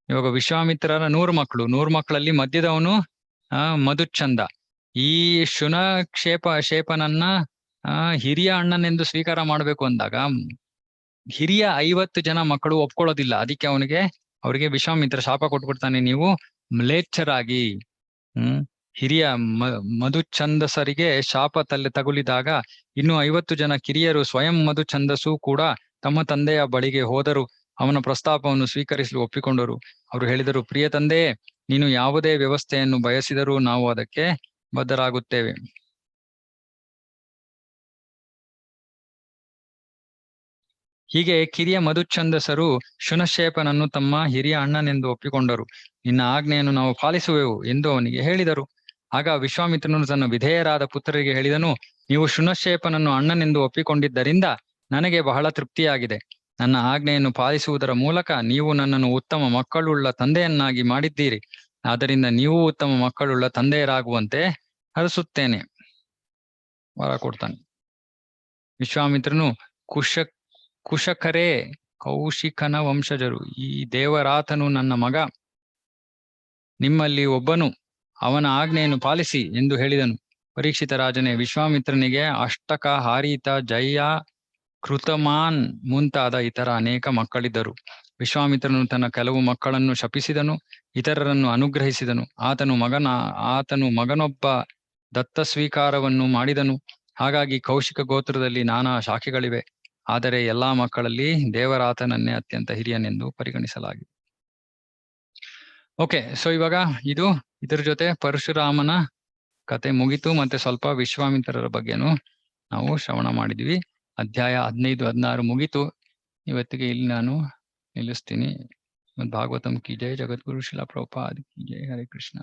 ಇವಾಗ ವಿಶ್ವಾಮಿತ್ರರ 100 ಮಕ್ಕಳಲ್ಲಿ ಮಧ್ಯದವನು ಮಧುಚ್ಛಂದ. ಈ ಶೇಪನನ್ನ ಹಿರಿಯ ಅಣ್ಣನೆಂದು ಸ್ವೀಕಾರ ಮಾಡಬೇಕು ಅಂದಾಗ ಹಿರಿಯ 50 ಜನ ಮಕ್ಕಳು ಒಪ್ಕೊಳ್ಳೋದಿಲ್ಲ. ಅದಕ್ಕೆ ಅವರಿಗೆ ವಿಶ್ವಾಮಿತ್ರ ಶಾಪ ಕೊಟ್ಬಿಡ್ತಾನೆ, ನೀವು ಮ್ಲೇಚ್ಛರಾಗಿ. ಹಿರಿಯ ಮಧುಚ್ಛಂದಸರಿಗೆ ಶಾಪ ತಗುಲಿದಾಗ ಇನ್ನು 50 ಜನ ಕಿರಿಯರು ಸ್ವಯಂ ಮಧುಚ್ಛಂದಸು ಕೂಡ ತಮ್ಮ ತಂದೆಯ ಬಳಿಗೆ ಹೋದರು. ಅವನ ಪ್ರಸ್ತಾಪವನ್ನು ಸ್ವೀಕರಿಸಲು ಒಪ್ಪಿಕೊಂಡರು. ಅವರು ಹೇಳಿದರು, ಪ್ರಿಯ ತಂದೆಯೇ, ನೀನು ಯಾವುದೇ ವ್ಯವಸ್ಥೆಯನ್ನು ಬಯಸಿದರೂ ನಾವು ಅದಕ್ಕೆ ಬದ್ಧರಾಗುತ್ತೇವೆ. ಹೀಗೆ ಕಿರಿಯ ಮಧುಚ್ಛಂದಸರು ಶುನಶೇಪನನ್ನು ತಮ್ಮ ಹಿರಿಯ ಅಣ್ಣನೆಂದು ಒಪ್ಪಿಕೊಂಡರು. ನಿನ್ನ ಆಜ್ಞೆಯನ್ನು ನಾವು ಪಾಲಿಸುವೆವು ಎಂದು ಅವನಿಗೆ ಹೇಳಿದರು. ಆಗ ವಿಶ್ವಾಮಿತ್ರನು ತನ್ನ ವಿಧೇಯರಾದ ಪುತ್ರರಿಗೆ ಹೇಳಿದನು, ನೀವು ಶುನಶೇಪನನ್ನು ಅಣ್ಣನೆಂದು ಒಪ್ಪಿಕೊಂಡಿದ್ದರಿಂದ ನನಗೆ ಬಹಳ ತೃಪ್ತಿಯಾಗಿದೆ. ನನ್ನ ಆಜ್ಞೆಯನ್ನು ಪಾಲಿಸುವುದರ ಮೂಲಕ ನೀವು ನನ್ನನ್ನು ಉತ್ತಮ ಮಕ್ಕಳುಳ್ಳ ತಂದೆಯನ್ನಾಗಿ ಮಾಡಿದ್ದೀರಿ. ಆದ್ದರಿಂದ ನೀವು ಉತ್ತಮ ಮಕ್ಕಳುಳ್ಳ ತಂದೆಯರಾಗುವಂತೆ ಹರಸುತ್ತೇನೆ. ವರ ಕೊಡ್ತಾನೆ. ವಿಶ್ವಾಮಿತ್ರನು ಕುಶಕರೇ ಕೌಶಿಕನ ವಂಶಜರು. ಈ ದೇವರಾತನು ನನ್ನ ಮಗ, ನಿಮ್ಮಲ್ಲಿ ಒಬ್ಬನು. ಅವನ ಆಜ್ಞೆಯನ್ನು ಪಾಲಿಸಿ ಎಂದು ಹೇಳಿದನು. ಪರೀಕ್ಷಿತ ರಾಜನೇ, ವಿಶ್ವಾಮಿತ್ರನಿಗೆ ಅಷ್ಟಕ, ಹಾರಿತ, ಜಯ, ಕೃತಮಾನ್ ಮುಂತಾದ ಇತರ ಅನೇಕ ಮಕ್ಕಳಿದ್ದರು. ವಿಶ್ವಾಮಿತ್ರನು ತನ್ನ ಕೆಲವು ಮಕ್ಕಳನ್ನು ಶಪಿಸಿದನು, ಇತರರನ್ನು ಅನುಗ್ರಹಿಸಿದನು. ಆತನು ಮಗನೊಬ್ಬ ದತ್ತ ಸ್ವೀಕಾರವನ್ನು ಮಾಡಿದನು. ಹಾಗಾಗಿ ಕೌಶಿಕ ಗೋತ್ರದಲ್ಲಿ ನಾನಾ ಶಾಖೆಗಳಿವೆ. ಆದರೆ ಎಲ್ಲಾ ಮಕ್ಕಳಲ್ಲಿ ದೇವರಾತನನ್ನೇ ಅತ್ಯಂತ ಹಿರಿಯನೆಂದು ಪರಿಗಣಿಸಲಾಗಿದೆ. ಓಕೆ, ಸೊ ಇವಾಗ ಇದ್ರ ಜೊತೆ ಪರಶುರಾಮನ ಕತೆ ಮುಗೀತು. ಮತ್ತೆ ಸ್ವಲ್ಪ ವಿಶ್ವಾಮಿತ್ರರ ಬಗ್ಗೆನೂ ನಾವು ಶ್ರವಣ ಮಾಡಿದ್ವಿ. ಅಧ್ಯಾಯ 15, 16 ಮುಗೀತು. ಇವತ್ತಿಗೆ ಇಲ್ಲಿ ನಾನು ನಿಲ್ಲಿಸ್ತೀನಿ. ಭಾಗವತಂ ಕಿ ಜೈ, ಜಗದ್ಗುರು ಶಿಲಾ ಪ್ರಭುಪಾದ್ ಕಿ ಜೈ. ಹರೇ ಕೃಷ್ಣ.